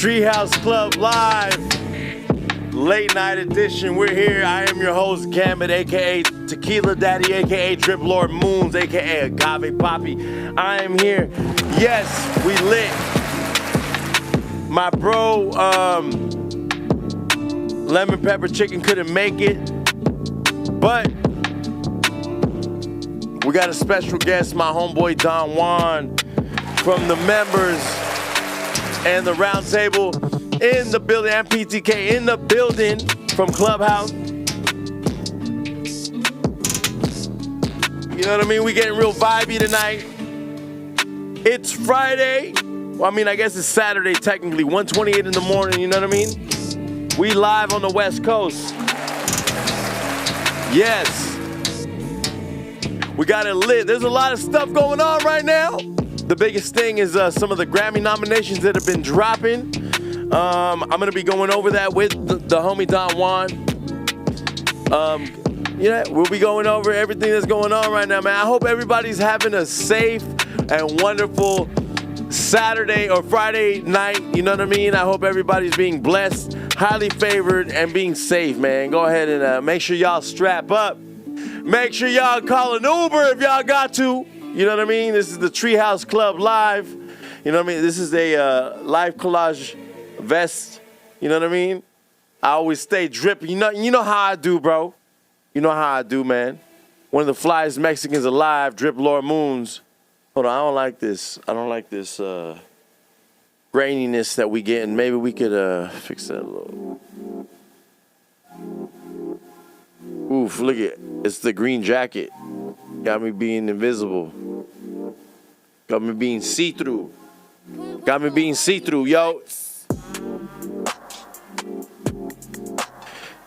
Treehouse Club Live, late night edition. We're here. I am your host, Gambit, aka Tequila Daddy, aka Drip Lord Moons, aka Agave Poppy. I am here. Yes, we lit. My bro, Lemon Pepper Chicken couldn't make it, but we got a special guest, my homeboy Don Juan, from the members and the round table in the building, and PTK in the building from Clubhouse. You know what I mean? We getting real vibey tonight. It's Friday. Well, I mean, I guess it's Saturday technically, 1:28 in the morning, you know what I mean? We live on the West Coast. Yes. We got it lit. There's a lot of stuff going on right now. The biggest thing is some of the Grammy nominations that have been dropping. I'm going to be going over that with the homie Don Juan. Yeah, we'll be going over everything that's going on right now, man. I hope everybody's having a safe and wonderful Saturday or Friday night. You know what I mean? I hope everybody's being blessed, highly favored, and being safe, man. Go ahead and make sure y'all strap up. Make sure y'all call an Uber if y'all got to. You know what I mean? This is the Treehouse Club Live. You know what I mean? This is a live collage vest. You know what I mean? I always stay dripping. You know how I do, bro. You know how I do, man. One of the flyest Mexicans alive, Drip Lord Moons. Hold on, I don't like this. I don't like this graininess that we get, and maybe we could fix that a little. Oof, look at it. It's the green jacket. Got me being invisible. Got me being see-through. Got me being see-through, yo.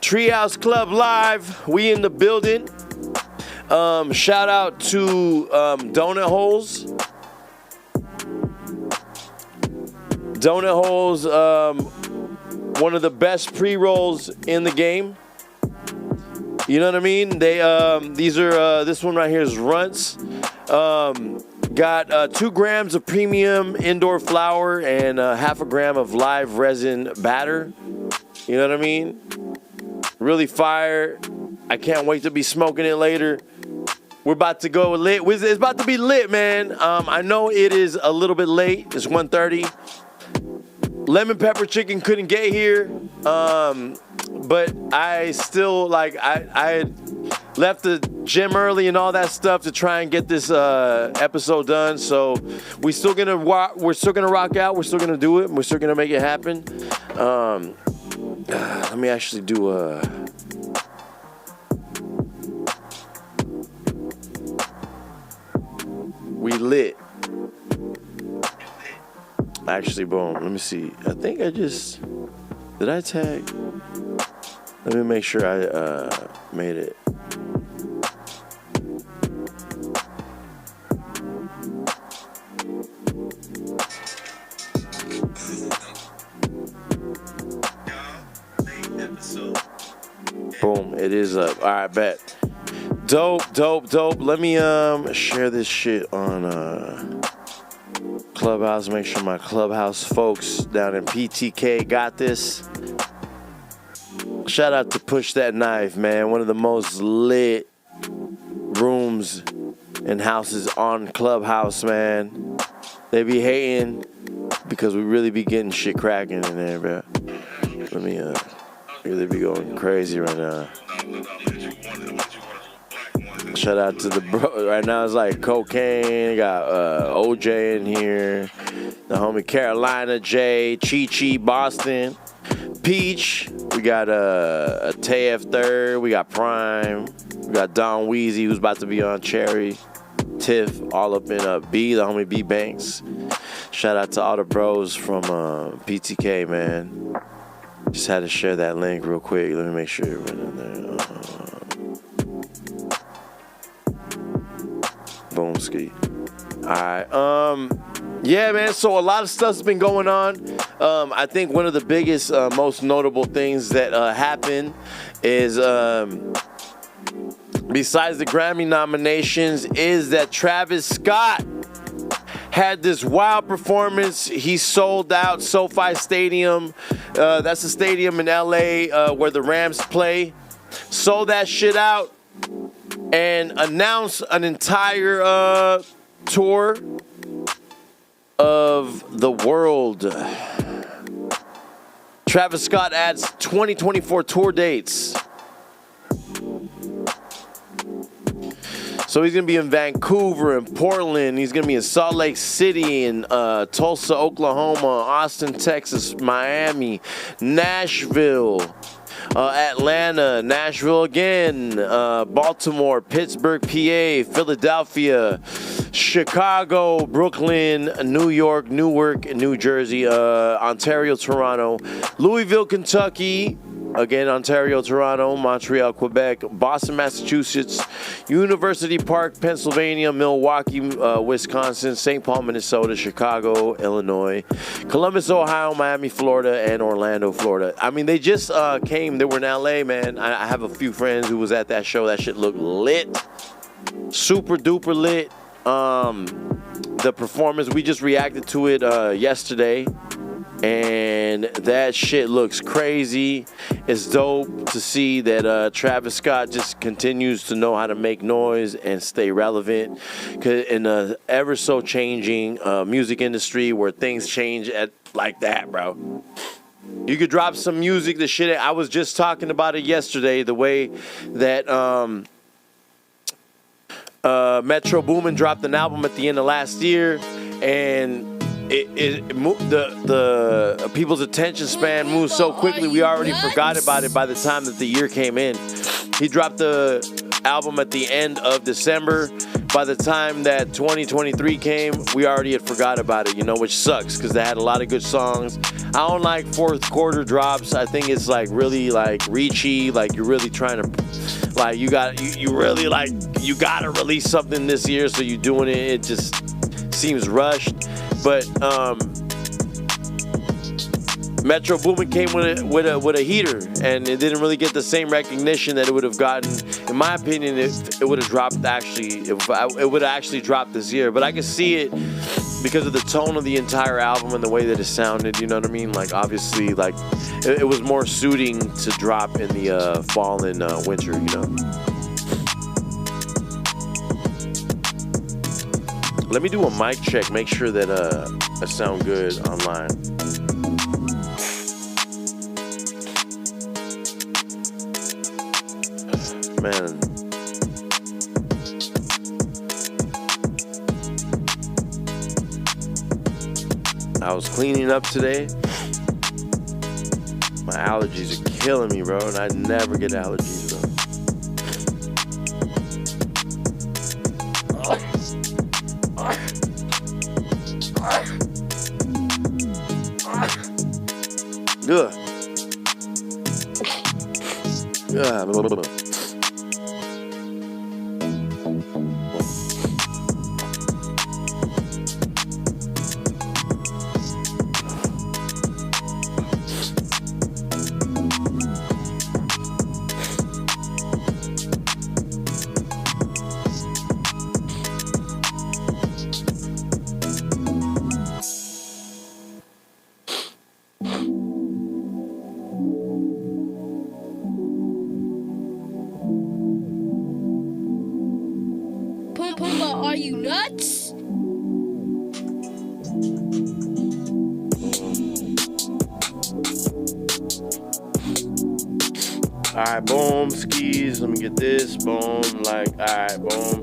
Treehouse Club Live. We in the building. Shout out to Donut Holes. Donut Holes, one of the best pre-rolls in the game. You know what I mean? They these are this one right here is Runts. Got 2 grams of premium indoor flour and half a gram of live resin batter. You know what I mean? Really fire. I can't wait to be smoking it later. We're about to go lit. It's about to be lit, man. I know it is a little bit late. It's 1:30. Lemon Pepper Chicken couldn't get here. But I still I had left the gym early and all that stuff to try and get this episode done. So we're still gonna rock out. We're still gonna do it. We're still gonna make it happen. Let me actually do we lit. Actually, boom. Let me see. I think I just did I tag? Let me make sure I made it. Boom, it is up. All right, bet. Dope. Let me share this shit on Clubhouse. Make sure my Clubhouse folks down in PTK got this. Shout out to Push That Knife, man. One of the most lit rooms and houses on Clubhouse, man. They be hating because we really be getting shit cracking in there, bro. Let me really be going crazy right now. Shout out to the bro. Right now it's like cocaine. Got OJ in here. The homie Carolina J, Chi Boston, Peach. We got a TF Third. We got Prime. We got Don Weezy, who's about to be on Cherry. Tiff, all up in B, the homie B Banks. Shout out to all the bros from PTK, man. Just had to share that link real quick. Let me make sure it went in there. Boom ski. Alright. Yeah, man. So a lot of stuff's been going on. I think one of the biggest, most notable things that happened is besides the Grammy nominations is that Travis Scott had this wild performance. He sold out SoFi Stadium. That's a stadium in LA where the Rams play. Sold that shit out and announced an entire tour of the world. Travis Scott adds 2024 tour dates. So he's going to be in Vancouver and Portland. He's going to be in Salt Lake City and Tulsa, Oklahoma, Austin, Texas, Miami, Nashville, Atlanta, Nashville again, Baltimore, Pittsburgh, PA, Philadelphia, Chicago, Brooklyn, New York, Newark, New Jersey, Ontario, Toronto, Louisville, Kentucky, again, Ontario, Toronto, Montreal, Quebec, Boston, Massachusetts, University Park, Pennsylvania, Milwaukee, Wisconsin, St. Paul, Minnesota, Chicago, Illinois, Columbus, Ohio, Miami, Florida, and Orlando, Florida. I mean, they just came. They were in LA, man. I have a few friends who was at that show. That shit looked lit. Super duper lit. The performance, we just reacted to it yesterday. And that shit looks crazy. It's dope to see that Travis Scott just continues to know how to make noise and stay relevant in a ever so changing music industry where things change at like that, bro. You could drop some music, the shit. I was just talking about it yesterday, the way that Metro Boomin dropped an album at the end of last year, and the people's attention span moves so quickly, we already forgot about it by the time that the year came in. He dropped the album at the end of December. By the time that 2023 came, we already had forgot about it, which sucks because they had a lot of good songs. I don't like fourth quarter drops. I think it's like really like reachy, like you're really trying to, like you gotta release something this year, so you're doing it. It just seems rushed. But Metro Boomin came with a heater, and it didn't really get the same recognition that it would have gotten. In my opinion, it would have dropped actually. It would have actually dropped this year. But I can see it because of the tone of the entire album and the way that it sounded. You know what I mean? Like obviously, like it was more suiting to drop in the fall and winter. Let me do a mic check, make sure that I sound good online. Man. I was cleaning up today. My allergies are killing me, bro, and I never get allergies, bro. Good. Yeah. Are you nuts? Alright, boom, skis. Let me get this. Boom, like, alright, boom.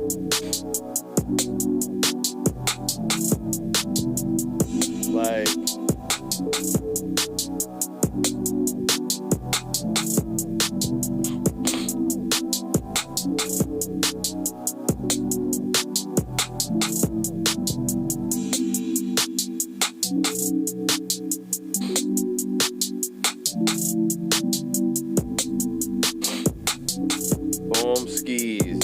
Like, boom, skis.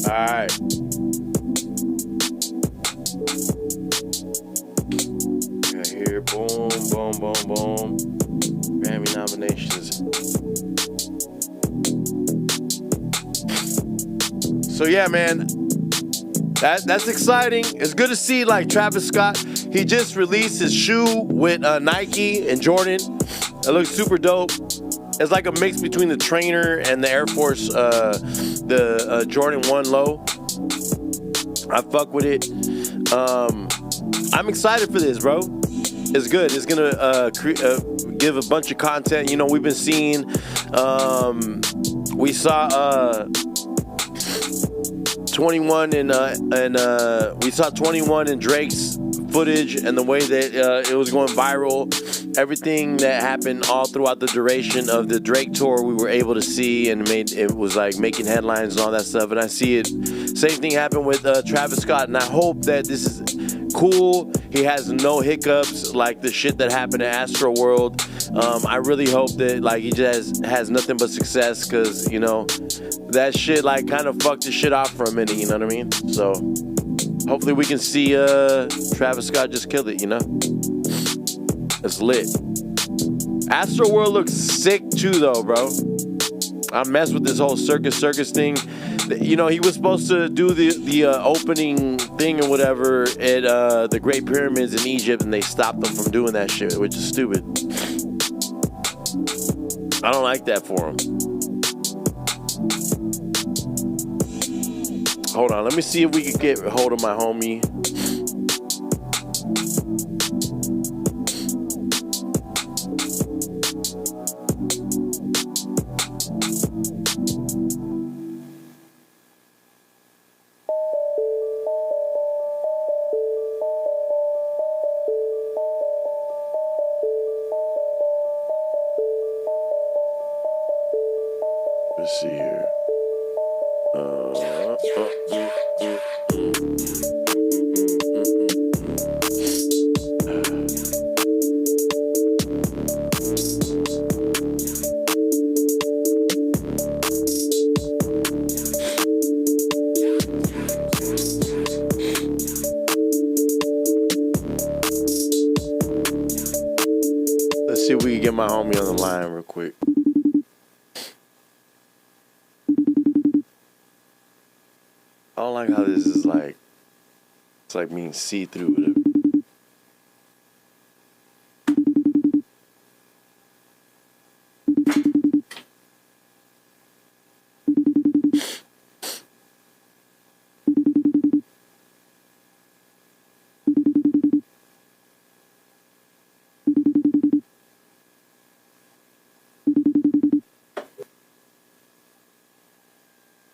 Alright. Right here, boom, boom, boom, boom. Grammy nominations. So yeah, man, that's exciting. It's good to see like Travis Scott. He just released his shoe with Nike and Jordan. It looks super dope. It's like a mix between the trainer and the Air Force, the Jordan 1 Low. I fuck with it. I'm excited for this, bro. It's good. It's gonna give a bunch of content. You know, we've been seeing. We saw 21 and we saw 21 and Drake's footage and the way that it was going viral. Everything that happened all throughout the duration of the Drake tour, we were able to see, and it was like making headlines and all that stuff. And I see it. Same thing happened with Travis Scott, and I hope that this is cool. He has no hiccups like the shit that happened at Astro World. I really hope that like he just has nothing but success, because you know that shit like kind of fucked the shit off for a minute. You know what I mean? So hopefully we can see Travis Scott just kill it. You know, it's lit. Astro World looks sick too, though, bro. I messed with this whole circus thing. You know, he was supposed to do the opening thing or whatever at the Great Pyramids in Egypt, and they stopped him from doing that shit, which is stupid. I don't like that for him. Hold on, let me see if we can get hold of my homie. Let's see here. Let's see if we can get my homie on the line real quick. I don't like how this is like, it's like being see-through with it.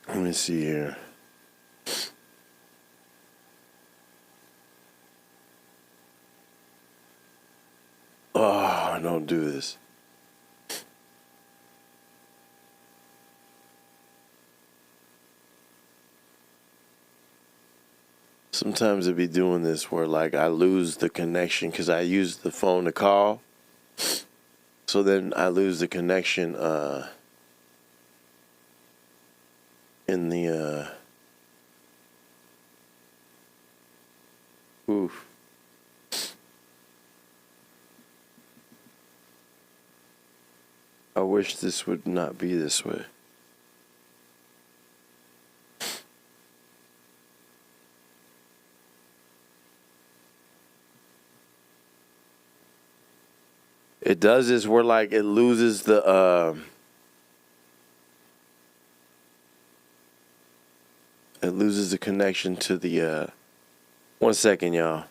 Let me see here. Oh, don't do this. Sometimes it be doing this where like I lose the connection because I use the phone to call. So then I lose the connection in the oof. I wish this would not be this way. It does is where like it loses the it loses the connection to the 1 second, y'all.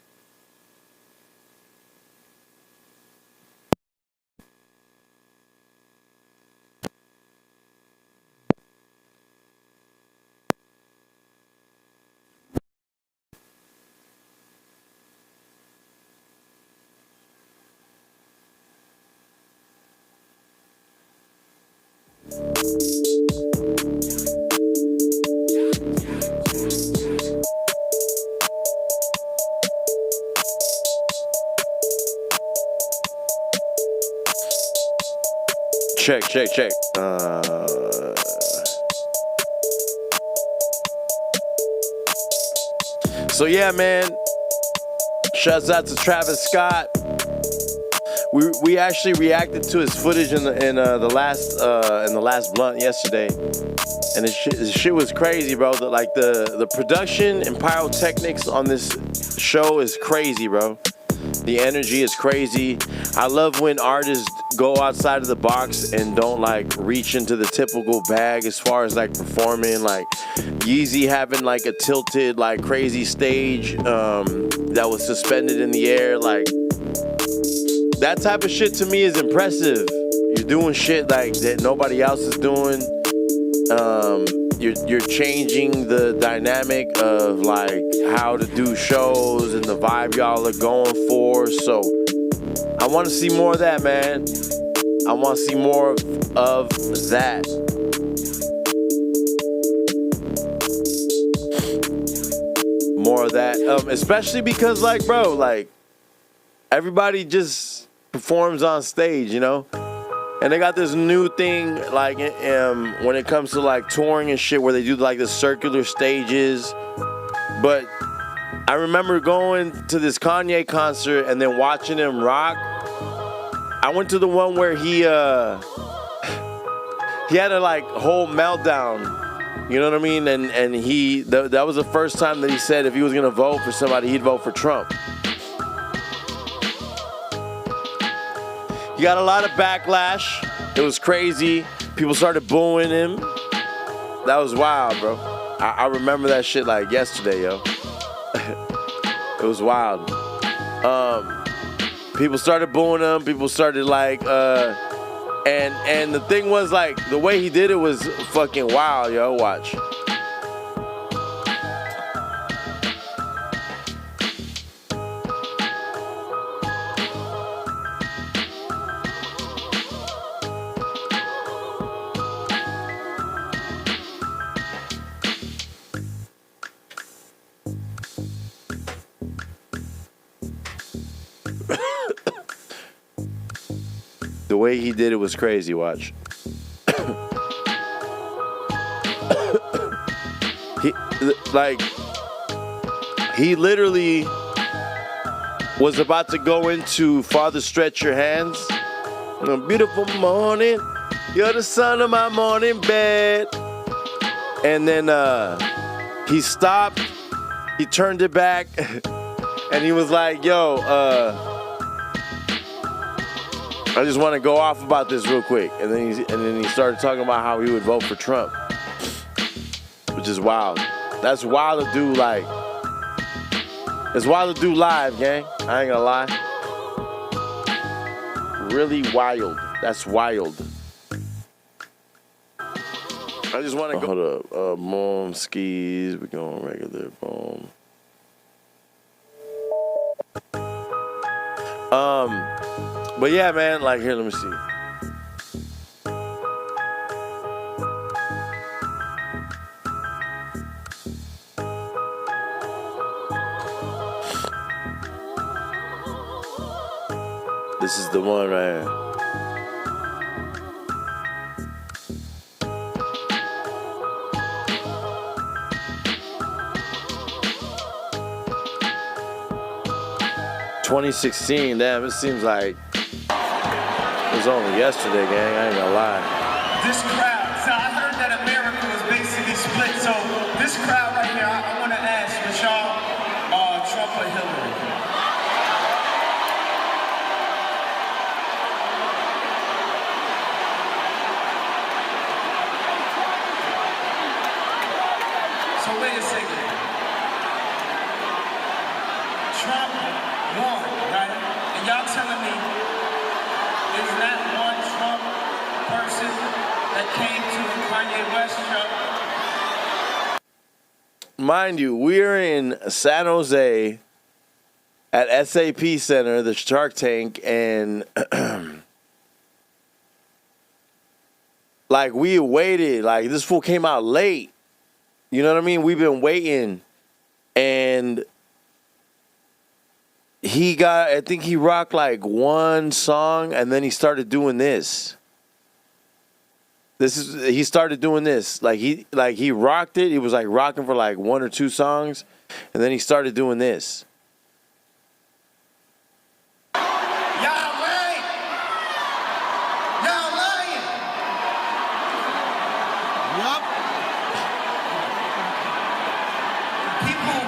Check. So yeah, man. Shouts out to Travis Scott. we actually reacted to his footage in the last blunt yesterday, and the shit was crazy, bro. The production and pyrotechnics on this show is crazy, bro. The energy is crazy. I love when artists go outside of the box and don't like reach into the typical bag as far as like performing. Like Yeezy having like a tilted like crazy stage that was suspended in the air. Like that type of shit to me is impressive. You're doing shit like that nobody else is doing. You're changing the dynamic of like how to do shows and the vibe y'all are going for. So I want to see more of that, man. I want to see more of that. More of that. Especially because like, bro, like everybody just performs on stage, you know? And they got this new thing, like, when it comes to, like, touring and shit, where they do, like, the circular stages. But I remember going to this Kanye concert and then watching him rock. I went to the one where he had a, like, whole meltdown. You know what I mean? And that was the first time that he said if he was going to vote for somebody, he'd vote for Trump. He got a lot of backlash. It was crazy. People started booing him. That was wild, bro. I remember that shit like yesterday, yo. It was wild. People started booing him. People started like, and the thing was like, the way he did it was fucking wild, yo. Watch. The way he did it was crazy, watch. He literally was about to go into Father Stretch Your Hands. A beautiful morning, you're the sun of my morning bed. And then he stopped, he turned it back, and he was like, yo, I just want to go off about this real quick. And then he started talking about how he would vote for Trump, which is wild. That's wild to do, like, it's wild to do live, gang. I ain't gonna lie. Really wild. That's wild. I just want to go. Hold up. Boom, skis. We're going regular. Boom. But yeah, man, like, here, let me see. This is the one right here. "2016, damn, it seems like it was only yesterday, gang. I ain't gonna lie." This crowd, so I heard that America was basically split. So this crowd right here, I want to ask, was y'all Trump or Hillary? So wait a second. Trump won, right? And y'all telling me, is that one Trump person that came to the Kanye West show? Mind you, we're in San Jose at SAP Center, the Shark Tank, and like we waited. Like this fool came out late. You know what I mean? We've been waiting, and I think he rocked like one song, and then he started doing this. He started doing this. Like he rocked it. He was like rocking for like one or two songs, and then he started doing this. Y'all right. Yup. People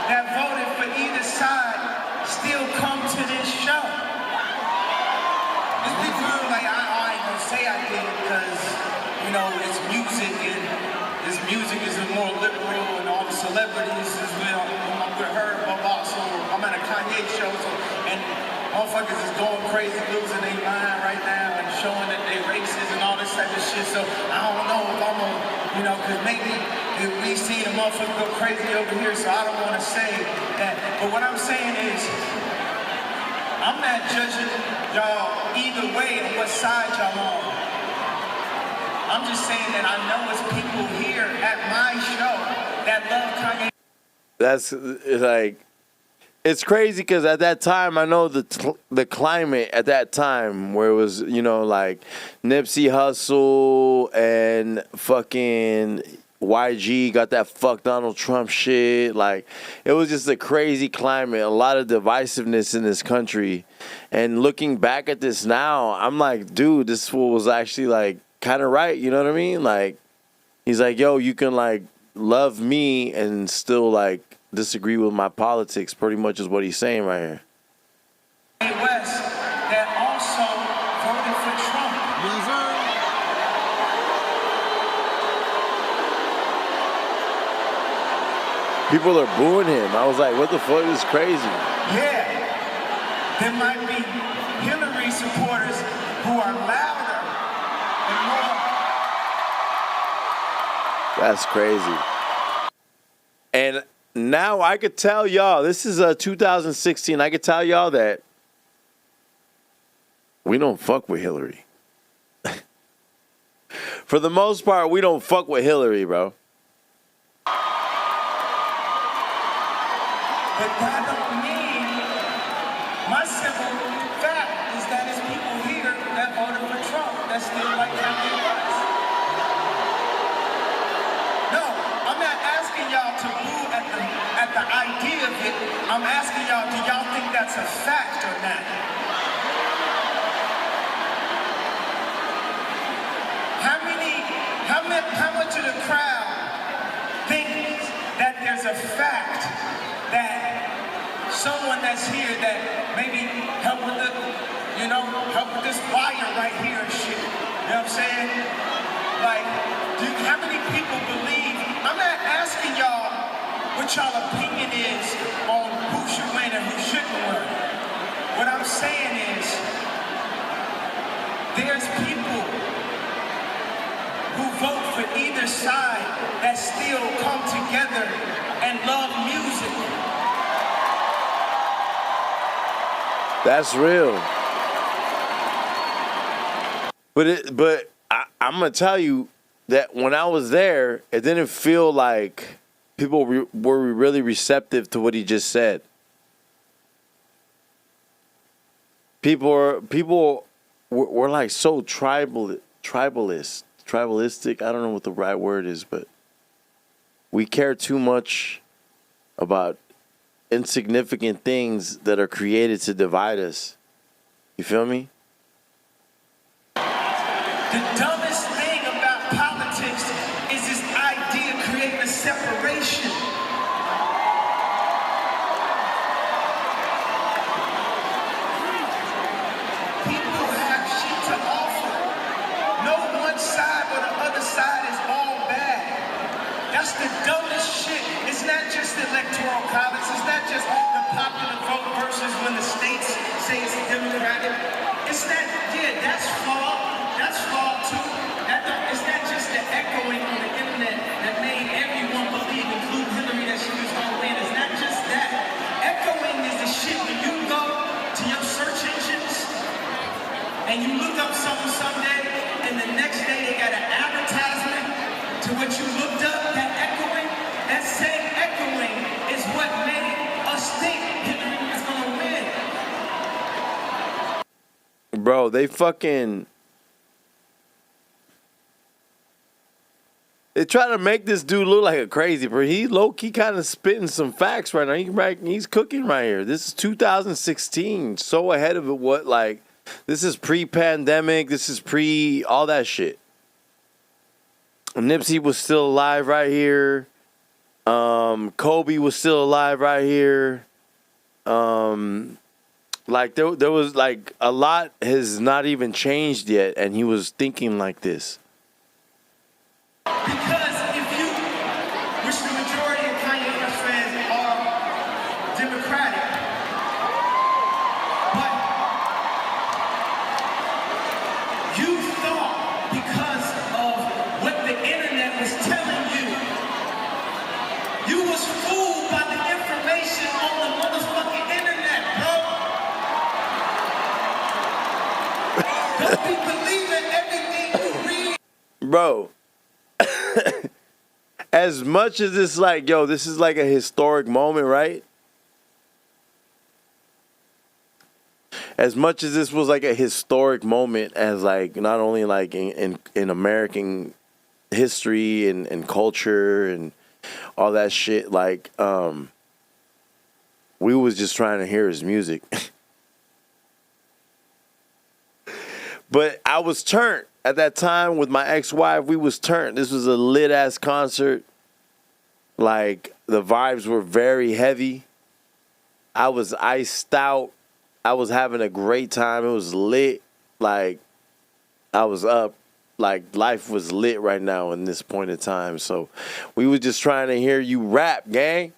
that voted for either side still come to this show. There's people who are like, I ain't gonna say I did because, you know, it's music and this music is more liberal and all the celebrities as well. I'm with her, but also I'm at a Kanye show, so, and motherfuckers is going crazy, losing their mind right now and showing that they racist and all this type of shit. So I don't know if I'm gonna, you know, because maybe if we seen a motherfucker go crazy over here, so I don't want to say that. But what I'm saying is, I'm not judging y'all either way on what side y'all on. I'm just saying that I know it's people here at my show that love Kanye. That's like, it's crazy because at that time, I know the climate at that time where it was, you know, like Nipsey Hussle and fucking YG got that fuck Donald Trump shit. Like, it was just a crazy climate, a lot of divisiveness in this country. And looking back at this now, I'm like, dude, this fool was actually like kind of right. You know what I mean? Like, he's like, yo, you can like love me and still like disagree with my politics, pretty much is what he's saying right here. West that also voted for Trump. Yes, sir. People are booing him. I was like, what the fuck? This is crazy. Yeah, there might be Hillary supporters who are louder and more. That's crazy. And now I could tell y'all, this is 2016, I could tell y'all that we don't fuck with Hillary. For the most part, we don't fuck with Hillary, bro. But that don't mean, my simple fact is that it's people here that voted for Trump that still like Kanye West. No, I'm not asking y'all to boo at the idea of it. I'm asking y'all, do y'all think that's a fact or not? How much of the crowd thinks that there's a fact that someone that's here that maybe help with the, you know, help with this wire right here and shit. You know what I'm saying? Like, how many people believe? I'm not asking y'all what y'all opinion is on who should win and who shouldn't win. What I'm saying is, there's people who vote for either side that still come together and love music. That's real. But I'm gonna tell you that when I was there, it didn't feel like people were really receptive to what he just said. People were like so tribalistic. I don't know what the right word is, but we care too much about insignificant things that are created to divide us. You feel me? The dumbest thing about politics is this idea of creating a separation. People have shit to offer. No one side or the other side is all bad. That's the dumbest shit. It's not just the electoral college. It's not just the popular vote versus when the states say it's democratic. It's not, yeah, that's flawed. That's flawed too. It's not just the echoing on the internet that made everyone believe, including Hillary, that she was going to win. It's not just that. Echoing is the shit when you go to your search engines and you look up something someday and the next day they got an advertisement to what you looked up, that echoing, that same echoing is what made us think Hillary was going to win. Bro, they fucking... They try to make this dude look like a crazy person. He low-key kind of spitting some facts right now. He's cooking right here. This is 2016. So ahead of it. What, like, this is pre-pandemic. This is pre all that shit. Nipsey was still alive right here. Kobe was still alive right here. Like there was like a lot has not even changed yet, and he was thinking like this. Because if you, which the majority of Kanye West fans are Democratic, but you thought because of what the internet was telling you, you was fooled by the information on the motherfucking internet, bro. Don't be believing everything you read. Bro, as much as it's like, yo, this is like a historic moment, right? As much as this was like a historic moment as like not only like in American history and culture and all that shit, like we was just trying to hear his music. But I was turned at that time with my ex-wife. We was turned. This was a lit ass concert. Like the vibes were very heavy. I was iced out. I was having a great time. It was lit. Like I was up. Like life was lit right now in this point in time. So we were just trying to hear you rap, gang.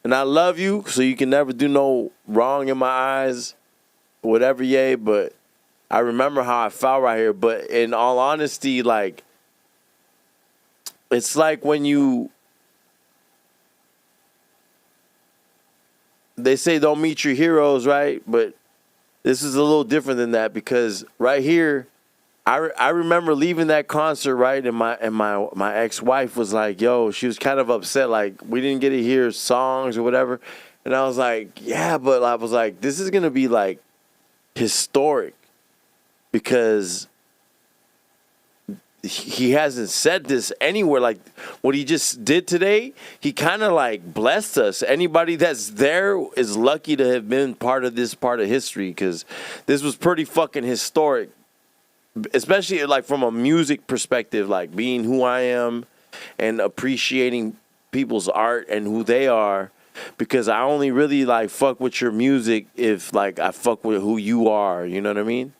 And I love you, so you can never do no wrong in my eyes, whatever, yay. But I remember how I felt right here. But in all honesty, like, it's like when they say don't meet your heroes, right? But this is a little different than that, because right here, I remember leaving that concert, right? And my ex-wife was like, yo, she was kind of upset, like we didn't get to hear songs or whatever. And I was like, yeah, but I was like, this is gonna be like historic, because he hasn't said this anywhere. Like what he just did today, he kind of like blessed us. Anybody that's there is lucky to have been part of this part of history, because this was pretty fucking historic, especially like from a music perspective, like being who I am and appreciating people's art and who they are, because I only really like fuck with your music if like I fuck with who you are, you know what I mean?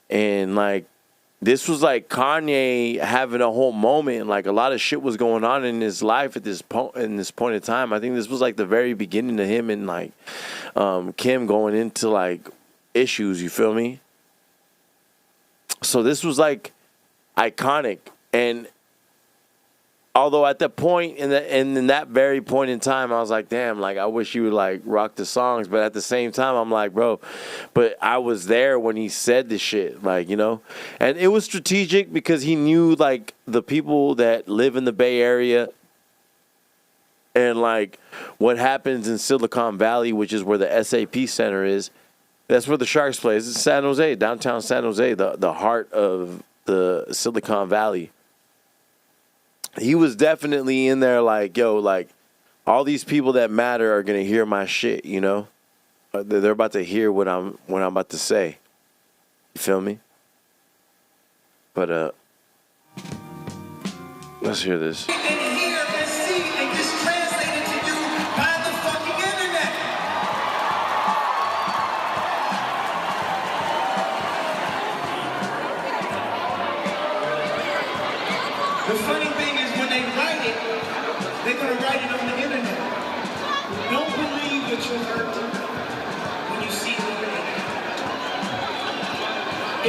And like this was like Kanye having a whole moment. Like a lot of shit was going on in his life at this point in time. I think this was like the very beginning of him and like Kim going into like issues, you feel me? So this was like iconic. And although at that point in that very point in time, I was like, damn, like I wish you would like rock the songs. But at the same time, I'm like, bro, but I was there when he said this shit, like, you know, and it was strategic because he knew like the people that live in the Bay Area and like what happens in Silicon Valley, which is where the SAP Center is. That's where the Sharks play. It's San Jose, downtown San Jose, the heart of the Silicon Valley. He was definitely in there like, yo, like all these people that matter are gonna hear my shit, you know? They're about to hear what I'm about to say. You feel me? But let's hear this. And hear and see and just translate it to you by the fucking internet. The funny thing is when they write it, they're gonna write it on the internet. Don't believe what you heard when you see the internet.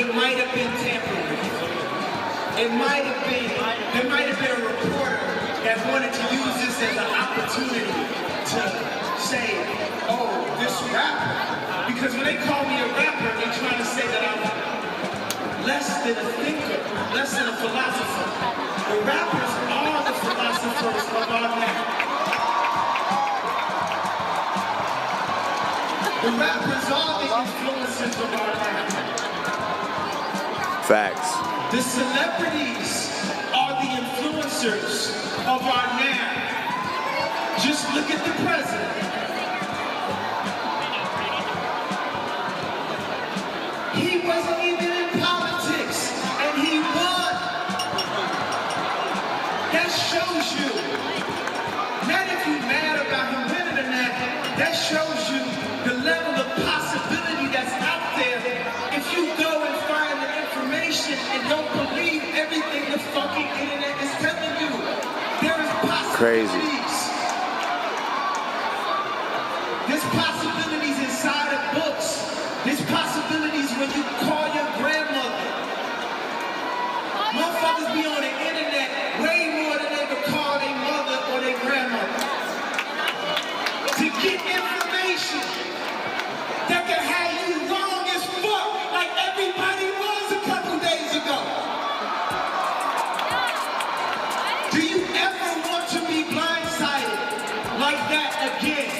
It might have been tampered with. There might have been a reporter that wanted to use this as an opportunity to say, oh, this rapper. Because when they call me a rapper, they're trying to say that I'm less than a thinker, less than a philosopher. The rappers are the philosophers of our now. The rappers are the influencers of our now. Facts. The celebrities are the influencers of our now. Just look at the president. He wasn't even in politics, and he won. That shows you, not if you're mad about him winning or not, that shows you the level of possibility that's out there if you go and find the information and don't believe everything the fucking internet is telling you. There is possibilities. Crazy. There's possibilities inside of books. There's possibilities when you call your grandmother. Motherfuckers be on the internet way more than they would call their mother or their grandmother. To get information that can have you wrong as fuck, like everybody was a couple days ago. Do you ever want to be blindsided like that again?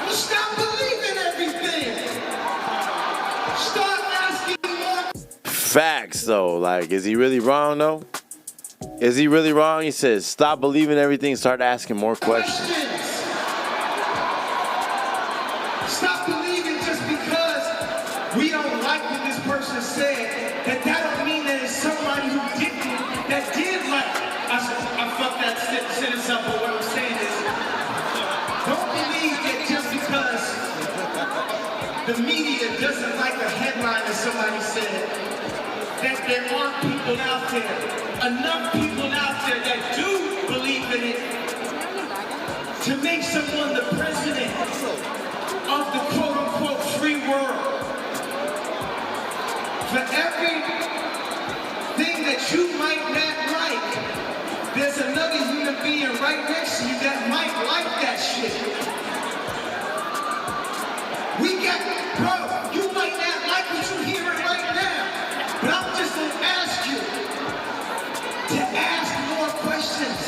Well, stop believing everything. Start asking more. Facts though, like, is he really wrong though? Is he really wrong? He says, stop believing everything, start asking more questions. Stop believing just because we don't like what this person said, that don't mean that it's somebody who didn't, that did like. I fucked that sentence up, but what I'm saying is, don't believe that just because the media doesn't like a headline that somebody said, that there aren't people out there, enough people out there that do believe in it to make someone the president of the quote-unquote free world. For everything that you might not like, there's another human being right next to you that might like that shit. We got, bro, you might not like what you're hearing right now, but I'm just gonna ask you to ask more questions.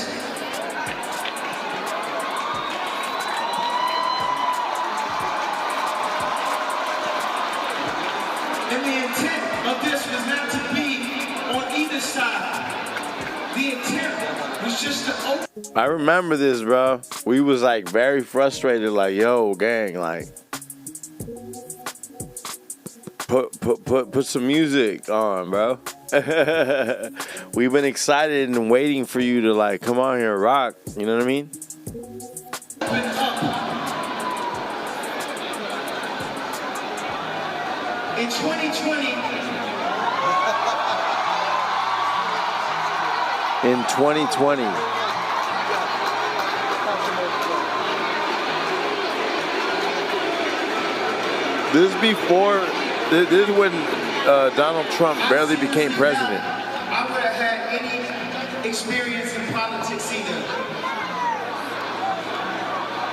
And the intent of this was not to be on either side. The intent was just to open. I remember this, bro. We was like very frustrated, like, yo, gang, like, put some music on, bro. We've been excited and waiting for you to like come on here and rock. You know what I mean? In 2020. In 2020. This is before. This is when Donald Trump barely became president. I would have had any experience in politics either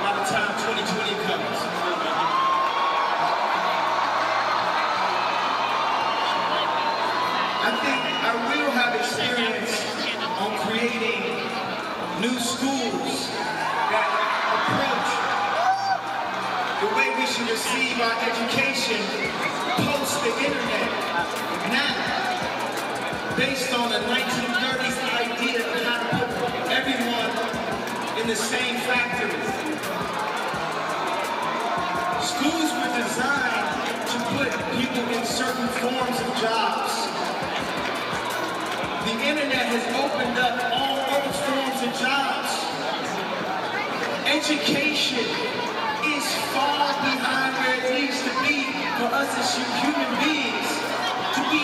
by the time 2020 comes. I think I will have experience on creating new schools that approach the way we should receive our education post the internet, not based on the 1930s idea of how to put everyone in the same factory. Schools were designed to put people in certain forms of jobs. The internet has opened up all other forms of jobs. Education is far behind where it needs to be for us as human beings to be.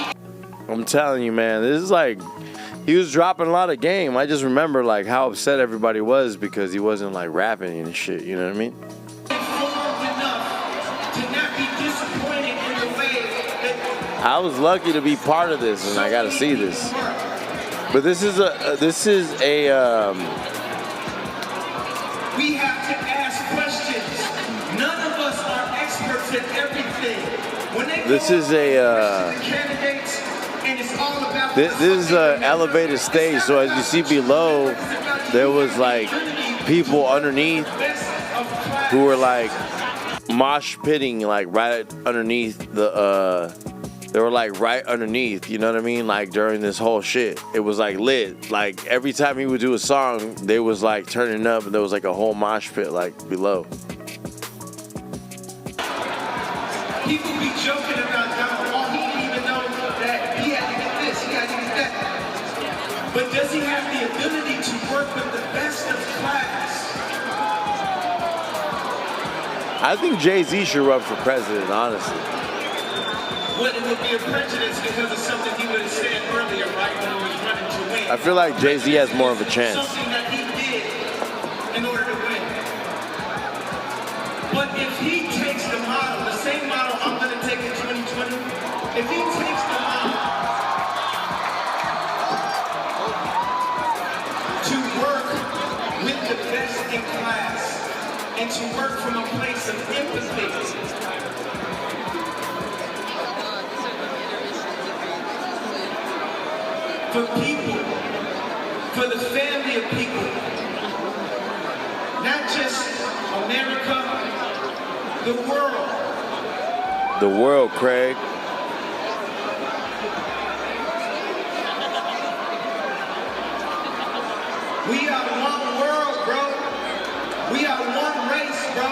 I'm telling you, man, this is like, he was dropping a lot of game. I just remember like how upset everybody was because he wasn't like rapping and shit, you know what I mean? Informed enough to not be disappointed in the way that I was lucky to be part of this and I gotta see this. But this is a we have to ask questions. None of us are experts at everything. When they This is a candidates and it's all about this is a elevated stage. So as you see below, there was like people underneath who were like mosh pitting, like right underneath the they were like right underneath, you know what I mean? Like during this whole shit, it was like lit. Like every time he would do a song, they was like turning up, and there was like a whole mosh pit like below. People be joking about Donald. Oh, he didn't even know that he had to get this, he had to get that. But does he have the ability to work with the best of class? I think Jay-Z should run for president, honestly. Well, it would be a prejudice because of something he would have said earlier, right, when he was running to win. I feel like Jay-Z has more of a chance. Something that he did in order to win. But if he takes the model, the same model I'm going to take in 2020, if he takes the model to work with the best in class and to work from a place of empathy, for people, for the family of people, not just America, the world. The world, Craig. We are one world, bro. We are one race, bro.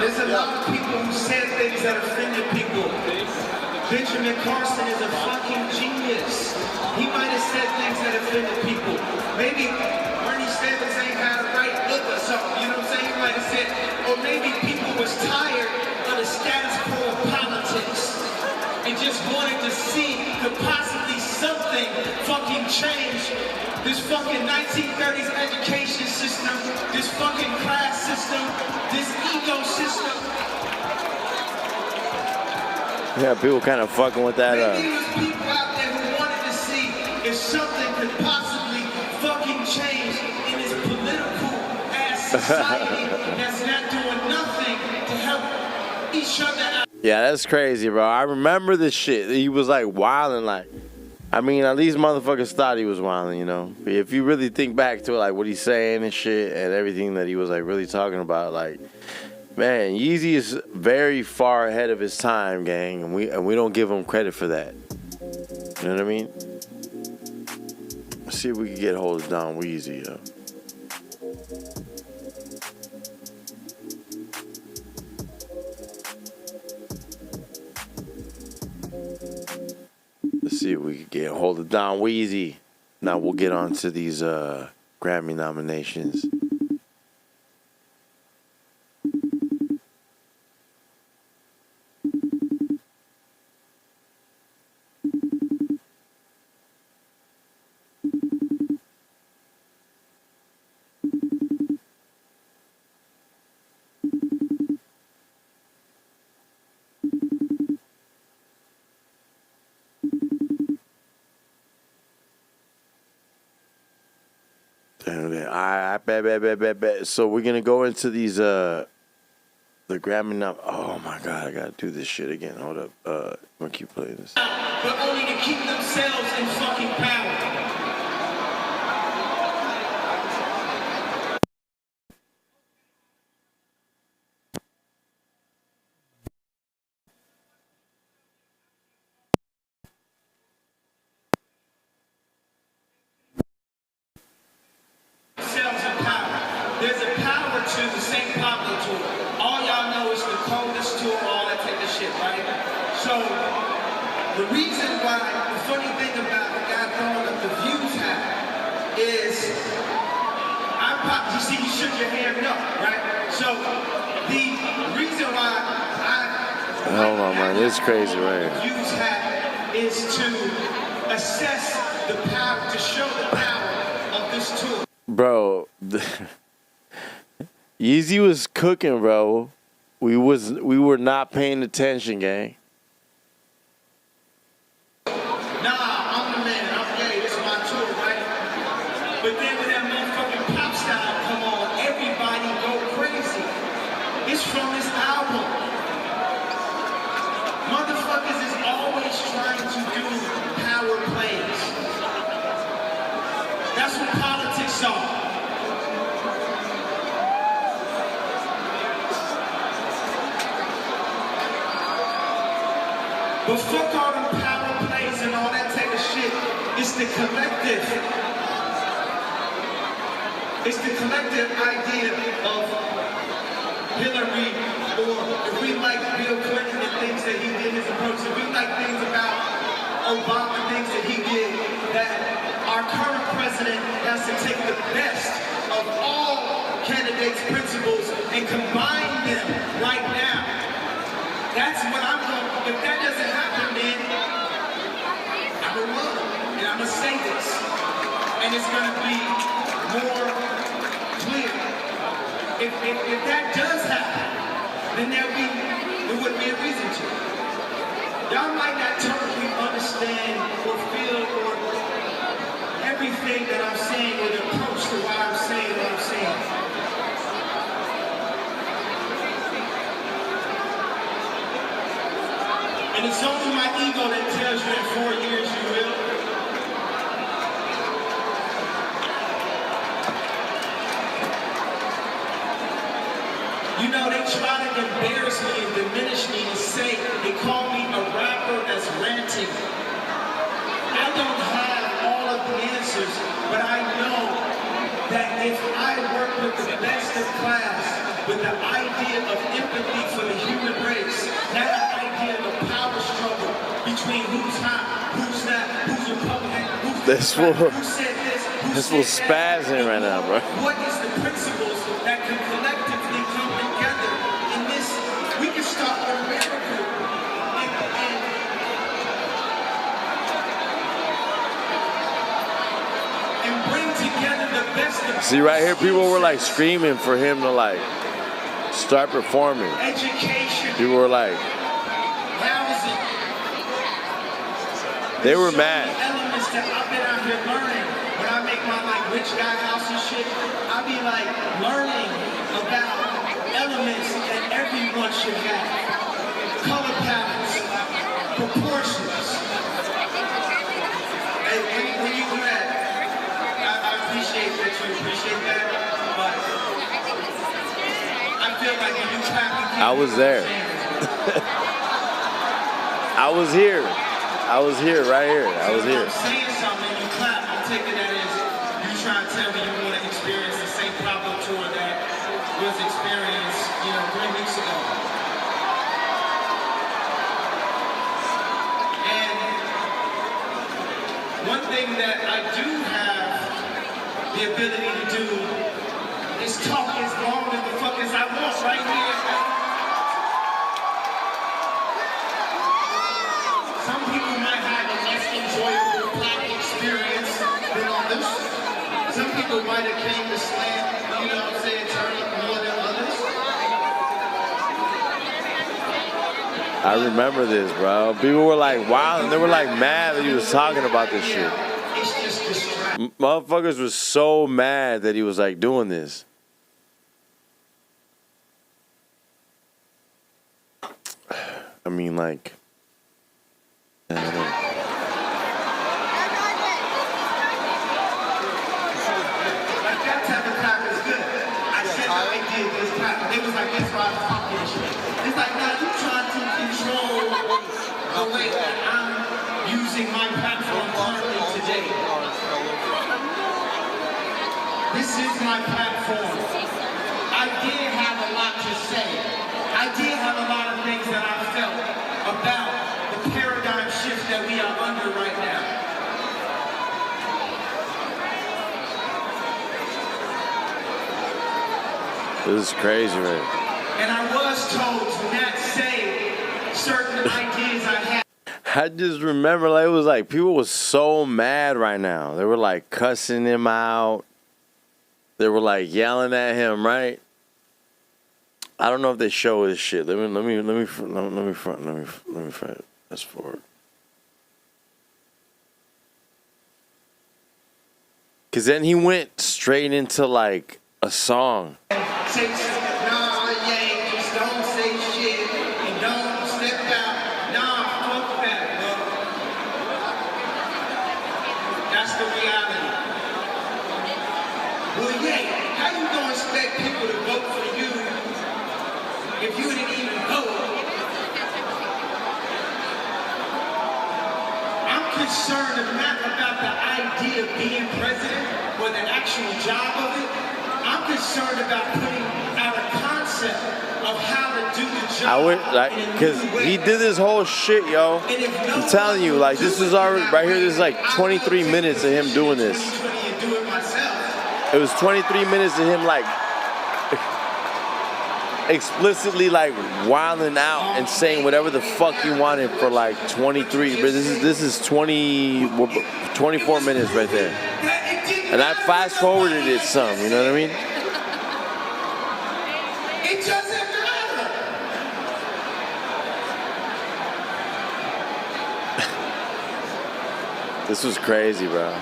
There's a lot of people who said things that offended people. Benjamin Carson is a fucking genius. He might have said things that offended people. Maybe Bernie Sanders ain't had a right look or something, you know what I'm saying? He might have said, or maybe people was tired of the status quo of politics and just wanted to see could possibly something fucking change this fucking 1930s education system, this fucking class system, this ecosystem. Yeah, people kind of fucking with that. Maybe there was people out there who wanted to see if something could possibly fucking change in this political ass society that's not doing nothing to help each other out. Yeah, that's crazy, bro. I remember this shit. He was like wilding, like. I mean, at least motherfuckers thought he was wilding, you know. If you really think back to it, like what he's saying and shit, and everything that he was like really talking about, like, man, Yeezy is very far ahead of his time, gang, and we don't give him credit for that. You know what I mean? Let's see if we can get a hold of Don Weezy, yo. Let's see if we can get a hold of Don Weezy. Now we'll get on to these Grammy nominations. I bet. So we're gonna go into these the Grammy Oh my God, I gotta do this shit again. Hold up. I'm gonna keep playing this. But only to keep themselves in fucking power. There's a power to the St. Pablo tour. All y'all know it's the coldest tour, all that type of shit, right? So, the reason why, the funny thing about the guy throwing up the views hat is, you see you shook your hand no, right? So, the reason why hold on, man, this is crazy, right? The views hat is to assess the power, to show the power of this tour. Bro, Yeezy was cooking, bro. We were not paying attention, gang. Nah, I'm the man. I'm gay. This is my tour, right? But then when that motherfucking pop style come on, everybody go crazy. It's from this album. Motherfuckers is always trying to do power plays. That's what politics are. But fuck all them power plays and all that type of shit. It's the collective. It's the collective idea of Hillary, or if we like Bill Clinton and things that he did his approach, if we like things about Obama, things that he did, that our current president has to take the best of all candidates' principles and combine them right now. That's what I'm going. If that doesn't happen, then I'm gonna run, and I'm gonna say this, and it's gonna be more clear. If that does happen, then there wouldn't be a reason to. Y'all might not totally understand or feel or everything that I'm saying or the approach to why I'm saying what I'm saying. And it's only my ego that tells you in 4 years you will. You know, they try to embarrass me and diminish me and say, they call me a rapper that's ranting. I don't have all of the answers, but I know that if I work with the best of class, with the idea of empathy for the human race, not the idea of a power struggle between who's hot, who's not, who's Republican, who's who said this, who This will said that. spazzing right now, bro. What is the principles that can collectively come together in this? We can start a miracle and bring together the best of See, right here, people were like screaming for him to like start performing. education, People were like, housing. they were So mad. many elements that I've been out here learning. When I make my like rich guy house and shit, I be like learning about elements that everyone should have. Color patterns, proportions. Hey, when you do that, I appreciate that you appreciate that, but I feel like when you clap, you can't I was there. I was here. I was here, right here. I was here. I'm saying something and you clap, I'm taking that as you trying to tell me you want to experience the same Pablo tour that was experienced, 3 weeks ago. And one thing that I do have the ability to do is talk as long as the fuck as I want right here. Some people might have a less enjoyable black experience than others. Some people might have came to slam, turn up more than others. I remember this, bro. People were like, wow, and they were like mad that he was talking about this shit. It's just distracting. Motherfuckers was so mad that he was like doing this. I mean, like, I don't know. Like that type of clap is good. I said that they did this clap. They was like, that's why I'm talking and shit. It's like, now you trying to control the way that I'm using my platform currently today. This is my platform. I did have a lot to say. I did have a lot of things that I felt about the paradigm shift that we are under right now. This is crazy, man. And I was told to not say certain ideas I had. I just remember, like, it was like people was so mad right now. They were like cussing him out. They were like yelling at him, right? I don't know if they show his shit. Let me fast forward. Cause then he went straight into like a song. Say, nah, Yankees, don't say shit, and don't step out. Nah, fuck that, bro. That's the reality. Well, yeah, how you gonna expect people to vote for you if you didn't even vote? I'm concerned not about the idea of being president or the actual job of it. I'm concerned about putting out a concept of how to do the job. I would like, cause he did this whole shit, yo. I'm telling you, like this is already right here. This is like 23 minutes of him doing this. It was 23 minutes of him like explicitly like wilding out and saying whatever the fuck he wanted for like 23. But this is 24 minutes right there. And I fast forwarded it some. You know what I mean? It doesn't matter. This was crazy, bro.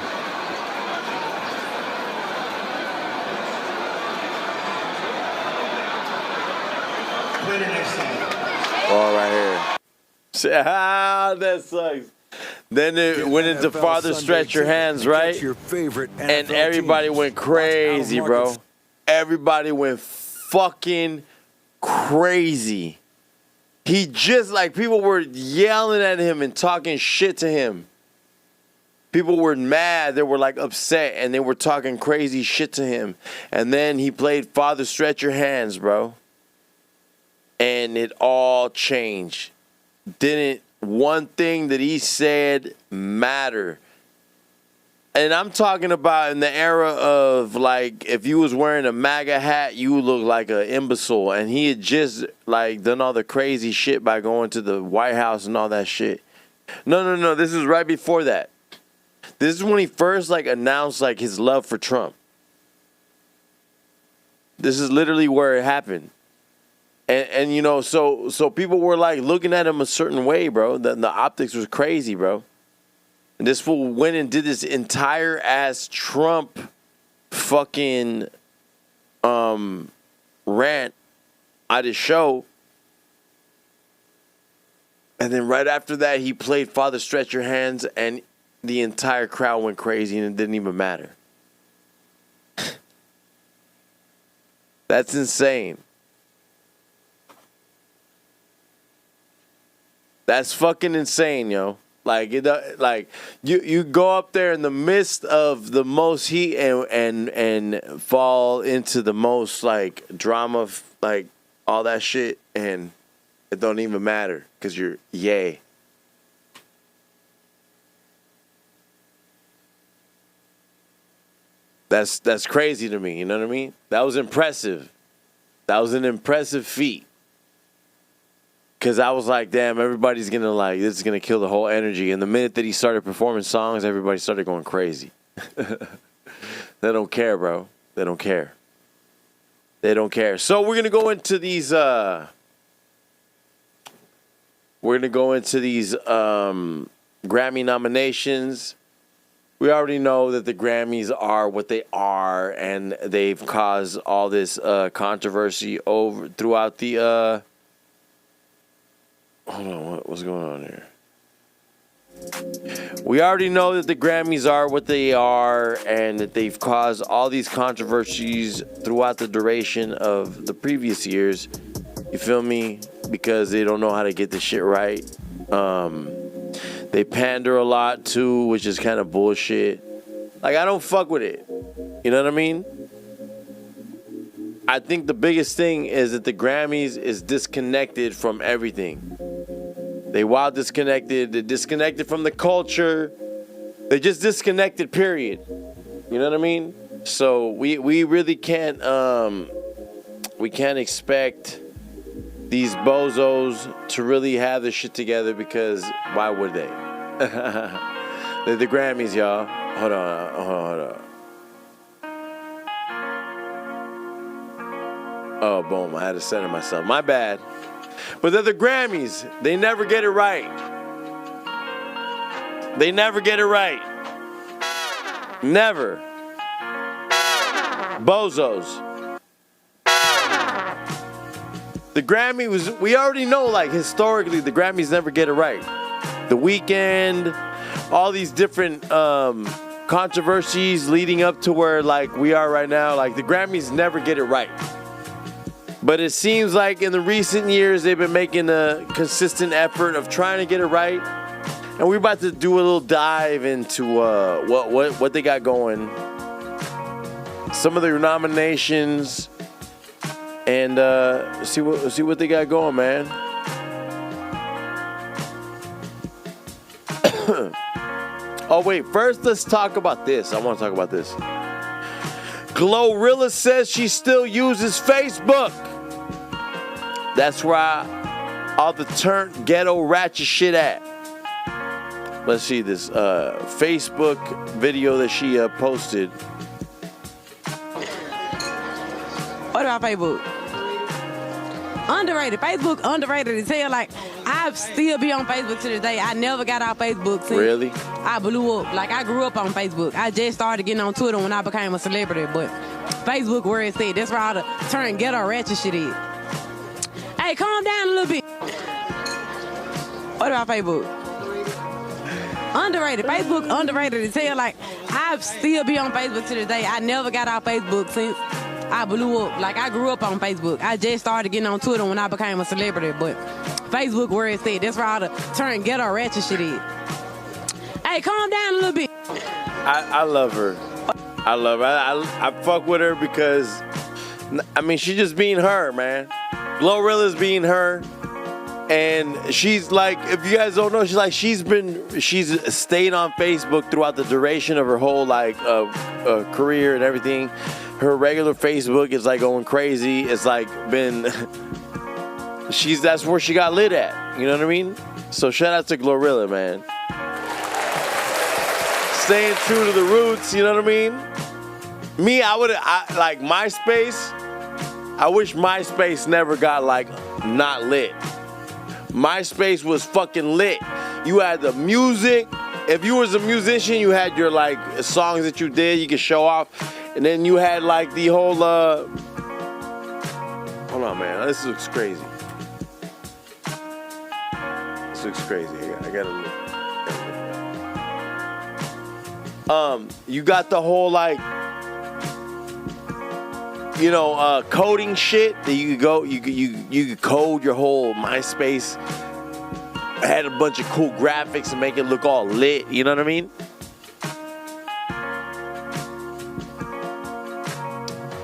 Play the next song. Oh, right here. Ah, that sucks. Then it went into Farther Stretch Your Hands, right? Your favorite And everybody went crazy, bro. Everybody went fucking crazy. He just, like, people were yelling at him and talking shit to him. People were mad. They were, like, upset, and they were talking crazy shit to him. And then he played Farther Stretch Your Hands, bro. And it all changed. Didn't one thing that he said matter? And I'm talking about in the era of, like, if you was wearing a MAGA hat, you would look like an imbecile. And he had just, like, done all the crazy shit by going to the White House and all that shit. No. This is right before that. This is when he first, like, announced, like, his love for Trump. This is literally where it happened. And you know, so people were like looking at him a certain way, bro. The optics was crazy, bro. And this fool went and did this entire ass Trump fucking rant at his show. And then right after that, he played Father Stretch Your Hands, and the entire crowd went crazy, and it didn't even matter. That's insane. That's fucking insane, yo. Like you go up there in the midst of the most heat and fall into the most like drama, like all that shit, and it don't even matter because you're yay. That's crazy to me. You know what I mean? That was impressive. That was an impressive feat. Because I was like, damn, everybody's going to like, this is going to kill the whole energy. And the minute that he started performing songs, everybody started going crazy. They don't care, bro. They don't care. They don't care. So we're going to go into these, Grammy nominations. We already know that the Grammys are what they are, and they've caused all this controversy throughout the, hold on, what's going on here? We already know that the Grammys are what they are, and that they've caused all these controversies throughout the duration of the previous years. You feel me? Because they don't know how to get this shit right. They pander a lot too, which is kind of bullshit. Like, I don't fuck with it. You know what I mean? I think the biggest thing is that the Grammys is disconnected from everything. They wild disconnected. They're disconnected from the culture. They're just disconnected, period. You know what I mean? So we really can't we can't expect these bozos to really have this shit together, because why would they? They're the Grammys, y'all. Hold on. Oh, boom. I had to center myself. My bad. But they're the Grammys. They never get it right. They never get it right. Never. Bozos. The Grammy was, we already know, like, historically, the Grammys never get it right. The Weeknd, all these different controversies leading up to where, like, we are right now, like, the Grammys never get it right. But it seems like in the recent years, they've been making a consistent effort of trying to get it right. And we're about to do a little dive into what they got going. Some of their nominations. And see what they got going, man. Oh, wait. First, let's talk about this. I want to talk about this. Glorilla says she still uses Facebook. That's where all the turnt ghetto ratchet shit at. Let's see this Facebook video that she posted. What about Facebook? Underrated. Facebook underrated as hell. Like, I still be on Facebook to this day. I never got off Facebook since Really? I blew up. Like, I grew up on Facebook. I just started getting on Twitter when I became a celebrity. But Facebook, where it's at, that's where all the turn ghetto ratchet shit is. Hey, calm down a little bit. What about Facebook? Underrated. Facebook underrated as hell. Like, I still be on Facebook to this day. I never got off Facebook since I blew up. Like, I grew up on Facebook. I just started getting on Twitter when I became a celebrity. But Facebook, where it's at, that's where all the turn ghetto ratchet shit is. Hey, calm down a little bit. I love her. I love her. I fuck with her because, I mean, she's just being her, man. Glorilla's being her. And she's like, if you guys don't know, she's stayed on Facebook throughout the duration of her whole career and everything. Her regular Facebook is like going crazy. It's like been, that's where she got lit at. You know what I mean? So shout out to Glorilla, man. Staying true to the roots, you know what I mean? Me, I like MySpace. I wish MySpace never got not lit. MySpace was fucking lit. You had the music. If you was a musician, you had your songs that you did, you could show off. And then you had the whole hold on, man. This looks crazy. This looks crazy. I gotta look. You got the whole coding shit that you could code your whole MySpace. Had a bunch of cool graphics and make it look all lit. You know what I mean?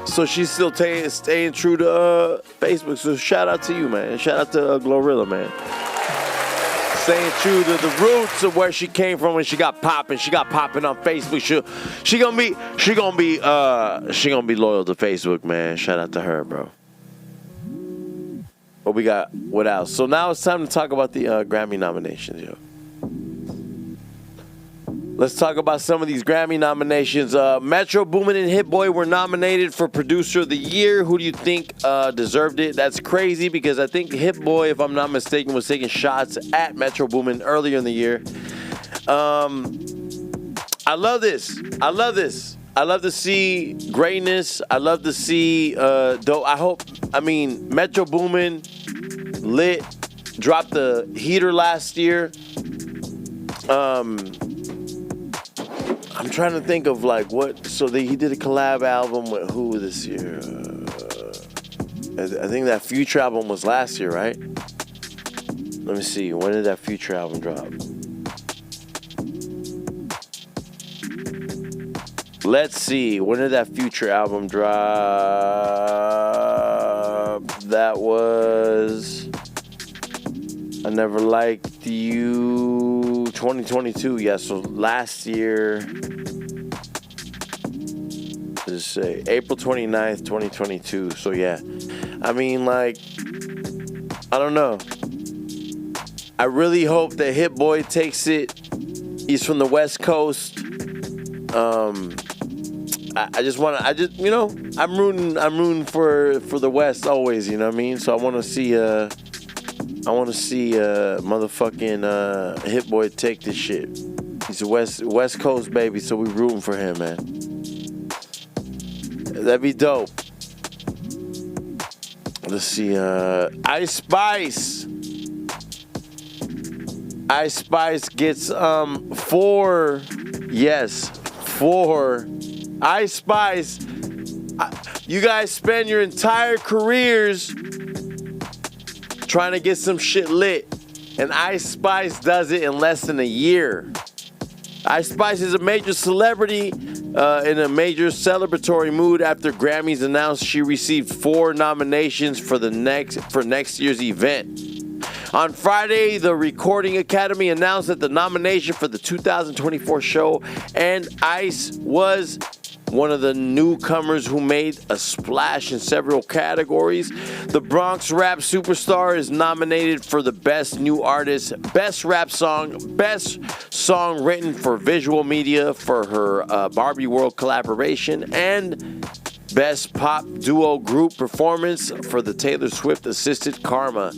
So she's still staying true to Facebook. So shout out to you, man. Shout out to Glorilla, man. Staying true to the roots of where she came from when she got popping. She got popping on Facebook. She gonna be loyal to Facebook, man. Shout out to her, bro. What we got? What else? So now it's time to talk about the Grammy nominations, yo. Let's talk about some of these Grammy nominations. Metro Boomin and Hit Boy were nominated for Producer of the Year. Who do you think deserved it? That's crazy because I think Hit Boy, if I'm not mistaken, was taking shots at Metro Boomin earlier in the year. I love this. I love to see greatness. I love to see dope. Metro Boomin lit, dropped the heater last year. I'm trying to think of what. So he did a collab album with who this year? I think that Future album was last year, right? Let me see. When did that Future album drop? Let's see. When did that Future album drop? That was I Never Liked You 2022. Yeah, so last year, just say April 29th, 2022. So yeah, I don't know. I really hope that Hit Boy takes it. He's from the West Coast. I'm rooting for the West always, you know what I mean? So I want to see motherfucking Hit Boy take this shit. He's a West Coast baby, so we rooting for him, man. That'd be dope. Let's see, Ice Spice. Ice Spice gets 4. Yes, 4. Ice Spice. You guys spend your entire careers trying to get some shit lit. and Ice Spice does it in less than a year. Ice Spice is a major celebrity in a major celebratory mood after Grammys announced she received 4 nominations for next year's event. On Friday, the Recording Academy announced that the nomination for the 2024 show, and Ice was one of the newcomers who made a splash in several categories. The Bronx rap superstar is nominated for the Best New Artist, Best Rap Song, Best Song Written for Visual Media for her Barbie World collaboration, and Best Pop Duo Group Performance for the Taylor Swift assisted Karma.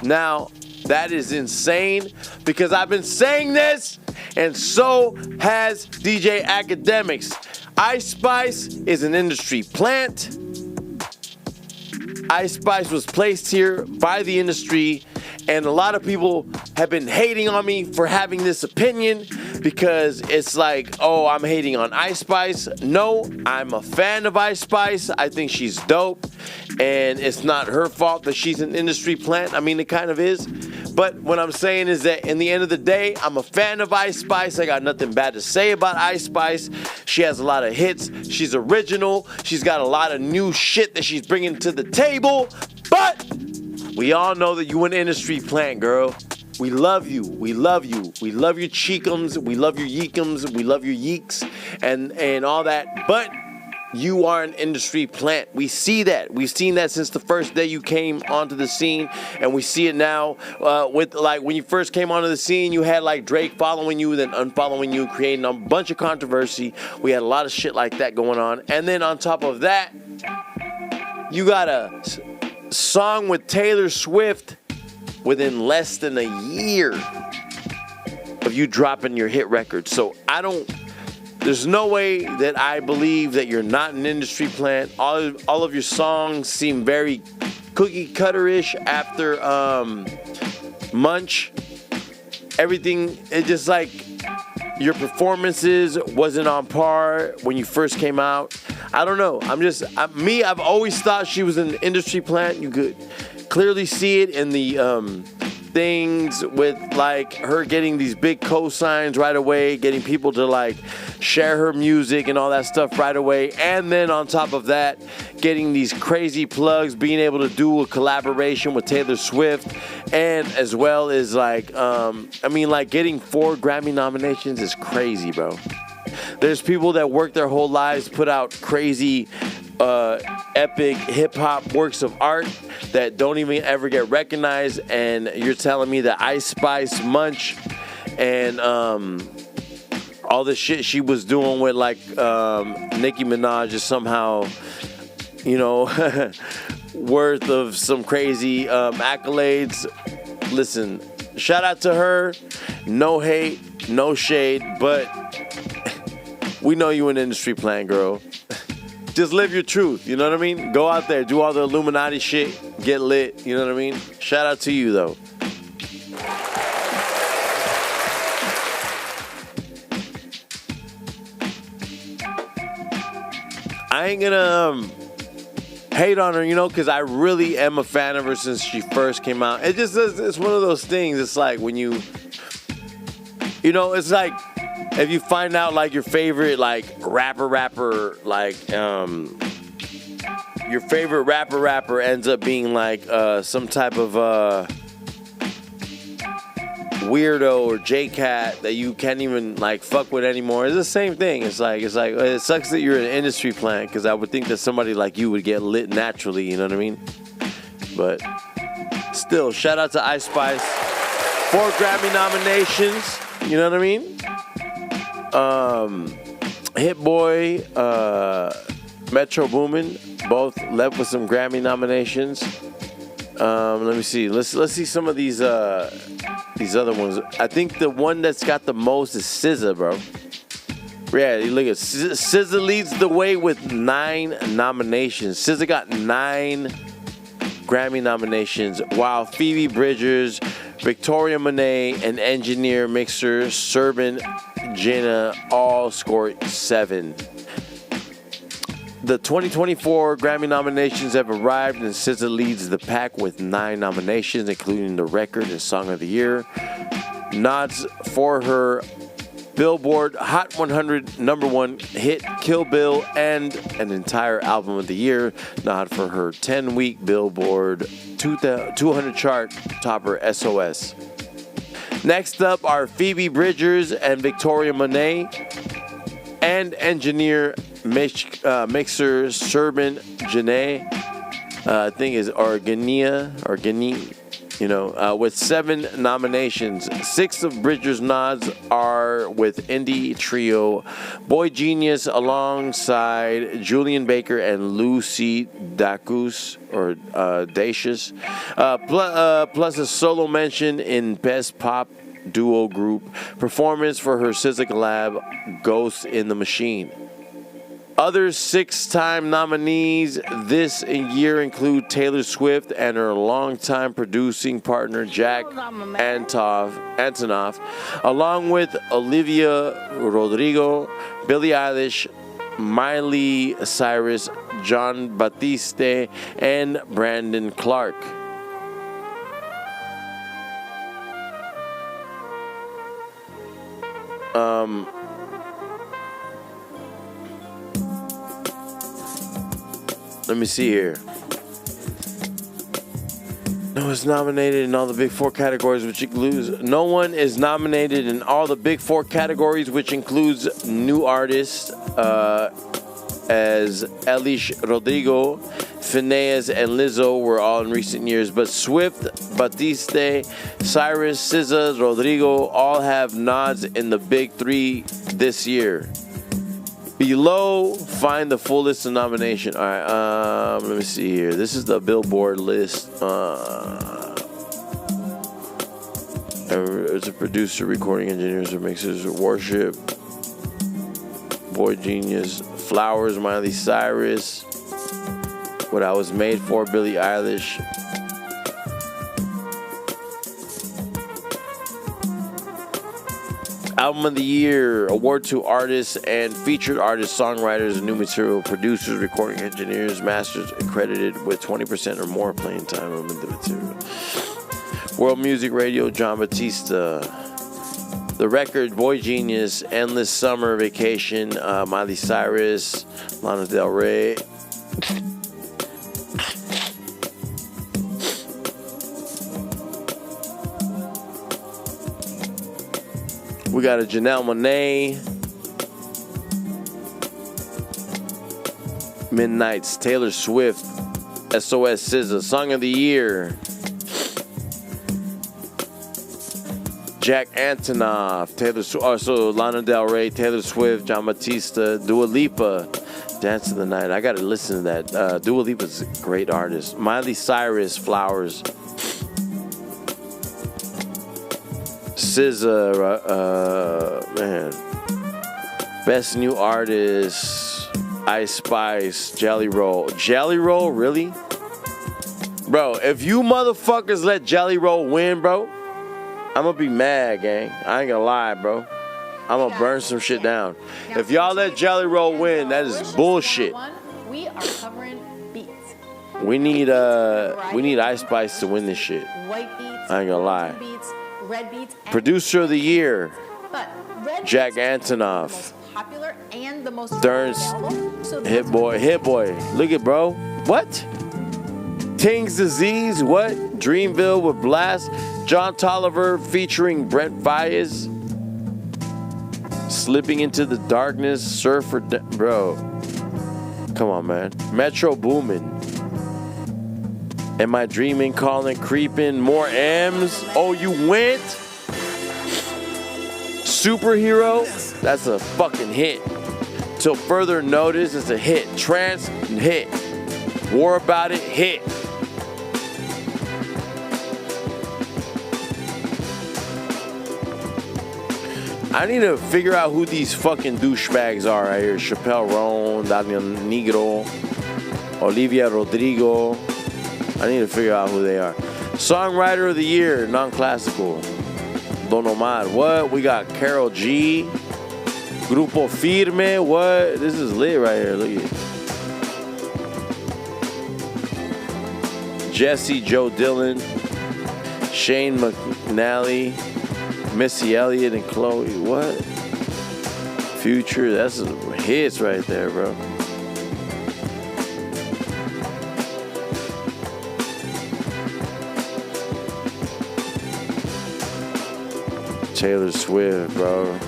Now, that is insane because I've been saying this, and so has DJ Academics. Ice Spice is an industry plant. Ice Spice was placed here by the industry, and a lot of people have been hating on me for having this opinion because it's like, oh, I'm hating on Ice Spice. No, I'm a fan of Ice Spice. I think she's dope, and it's not her fault that she's an industry plant. I mean, it kind of is. But what I'm saying is that in the end of the day, I'm a fan of Ice Spice. I got nothing bad to say about Ice Spice. She has a lot of hits. She's original. She's got a lot of new shit that she's bringing to the table. But we all know that you an industry plant, girl. We love you. We love you. We love your cheekums. We love your yeekums. We love your yeeks and all that. But you are an industry plant. We see that. We've seen that since the first day you came onto the scene, and we see it now with like when you first came onto the scene, you had like Drake following you, then unfollowing you, creating a bunch of controversy. We had a lot of shit like that going on, and then on top of that, you got a song with Taylor Swift within less than a year of you dropping your hit record. So there's no way that I believe that you're not an industry plant. All of your songs seem very cookie cutter-ish after Munch. Everything, it just like your performances wasn't on par when you first came out. I don't know. I've always thought she was an industry plant. You could clearly see it in the things with like her getting these big cosigns right away, getting people to like share her music and all that stuff right away, and then on top of that, getting these crazy plugs, being able to do a collaboration with Taylor Swift, and as well as like getting 4 Grammy nominations is crazy, bro. There's people that work their whole lives, put out crazy epic hip-hop works of art that don't even ever get recognized, and you're telling me that Ice Spice, Munch, and all the shit she was doing with like Nicki Minaj is somehow, worth of some crazy accolades. Listen, shout out to her. No hate, no shade, but we know you an industry plant, girl. Just live your truth, you know what I mean? Go out there, do all the Illuminati shit, get lit, you know what I mean? Shout out to you, though. I ain't gonna hate on her, because I really am a fan of her since she first came out. It's one of those things, it's like when it's like, if you find out like your favorite like rapper, like your favorite rapper ends up being like some type of weirdo or J-Cat that you can't even like fuck with anymore. It's the same thing. It's like it sucks that you're an industry plant, because I would think that somebody like you would get lit naturally, you know what I mean? But still, shout out to Ice Spice. 4 Grammy nominations, you know what I mean? Hit Boy, Metro Boomin, both left with some Grammy nominations. Let me see. Let's see some of these other ones. I think the one that's got the most is SZA, bro. Yeah, you look at SZA leads the way with 9 nominations. SZA got 9 Grammy nominations, while Phoebe Bridgers, Victoria Monet, and engineer mixer Serban Jenna all scored 7. The 2024 Grammy nominations have arrived, and SZA leads the pack with 9 nominations, including the Record and Song of the Year. Nods for her Billboard Hot 100 #1 hit Kill Bill and an entire album of the year. Nod for her 10-week Billboard 200 chart topper SOS. Next up are Phoebe Bridgers and Victoria Monet and engineer mixer Serban Janae, I think is Organi, with 7 nominations. 6 of Bridgers' nods are with indie trio Boy Genius alongside Julian Baker and Lucy Dacus plus a solo mention in Best Pop Duo Group performance for her SZA collab Ghost in the Machine. Other 6-time nominees this year include Taylor Swift and her longtime producing partner Jack Antonoff, along with Olivia Rodrigo, Billie Eilish, Miley Cyrus, John Batiste, and Brandon Clark. Let me see here. No one's nominated in all the big 4 categories, which includes new artists as Eilish, Rodrigo, Phineas, and Lizzo were all in recent years, but Swift, Batiste, Cyrus, SZA, Rodrigo all have nods in the big 3 this year. Below, find the full list of nomination. All right, let me see here. This is the Billboard list. It's a producer, recording engineers, or mixers, Worship, Boy Genius, Flowers, Miley Cyrus, What I Was Made For, Billie Eilish. Album of the Year, award to artists and featured artists, songwriters, new material, producers, recording engineers, masters accredited with 20% or more playing time of the material. World Music Radio, John Batista. The Record, Boy Genius, Endless Summer Vacation, Miley Cyrus, Lana Del Rey. We got a Janelle Monáe, Midnights, Taylor Swift, SOS SZA, Song of the Year, Jack Antonoff, Taylor Swift, also Lana Del Rey, Taylor Swift, John Batista, Dua Lipa, Dance of the Night. I gotta listen to that. Dua Lipa's a great artist. Miley Cyrus, Flowers. SZA, man. Best New Artist, Ice Spice, Jelly Roll. Jelly Roll, really? Bro, if you motherfuckers let Jelly Roll win, bro, I'm gonna be mad, gang. I ain't gonna lie, bro. I'm gonna burn some shit down. If y'all let Jelly Roll win, that is bullshit. We are covering beats. We need Ice Spice to win this shit. White beats, I ain't gonna lie. beats, red beats, Producer of the Year, but red Jack beats are the Antonoff. most popular and the most Thurns, available. So Hit Boy. Look at bro. What? King's Disease. What? Dreamville with Blast. John Tolliver featuring Brent Faiyaz. Slipping into the Darkness. Surfer. Bro. Come on, man. Metro Boomin. Am I Dreaming? Calling. Creeping. More M's. Oh, you went? Superhero. That's a fucking hit. Till further notice, it's a hit. Trance, hit. War About It, hit. I need to figure out who these fucking douchebags are right here. Chappelle Roan, Daniel Negro, Olivia Rodrigo. I need to figure out who they are. Songwriter of the Year, non-classical. Don Omar. What? We got Karol G. Grupo Firme. What? This is lit right here. Look at it. Jesse, Joe Dillon, Shane McNally, Missy Elliott, and Chloe. What? Future. That's some hits right there, bro. Taylor Swift, bro.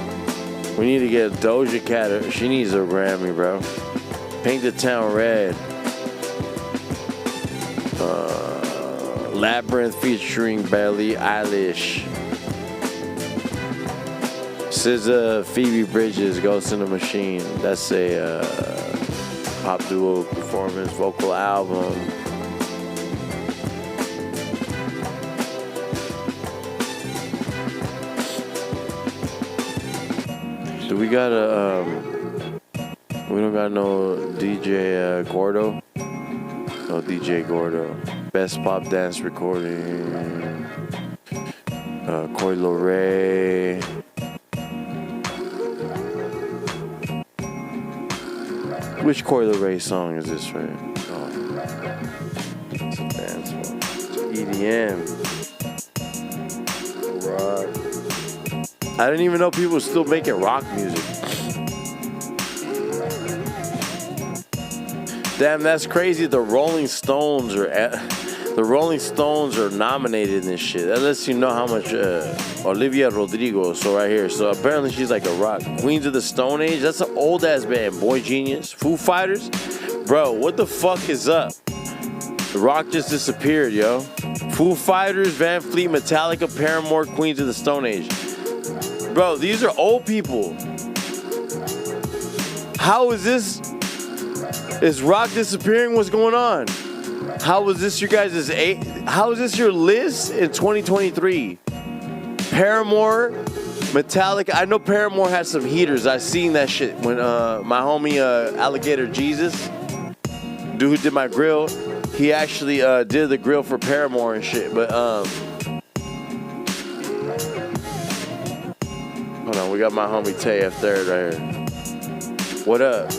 We need to get Doja Cat. She needs a Grammy, bro. Paint the Town Red. Labyrinth featuring Billie Eilish. SZA, Phoebe Bridges, Ghost in the Machine. That's a pop duo performance vocal album. Do we got we don't got no DJ Gordo? No DJ Gordo. Best pop dance recording. Coi Leray. Which Coi Leray song is this, right? Oh. It's a dance one. It's EDM. Rock. I didn't even know people were still making rock music. Damn, that's crazy. The Rolling Stones are nominated in this shit. That lets you know how much Olivia Rodrigo. So right here. So apparently she's like a rock. Queens of the Stone Age. That's an old ass band. Boy Genius. Foo Fighters. Bro, what the fuck is up? The Rock just disappeared, yo. Foo Fighters, Van Fleet, Metallica, Paramore, Queens of the Stone Age. Bro, these are old people. How is this? Is Rock disappearing? What's going on? How is this your guys' How is this your list in 2023? Paramore, Metallica. I know Paramore has some heaters. I seen that shit when my homie Alligator Jesus, dude who did my grill, he actually did the grill for Paramore and shit. But hold on, we got my homie TF Third right here. What up?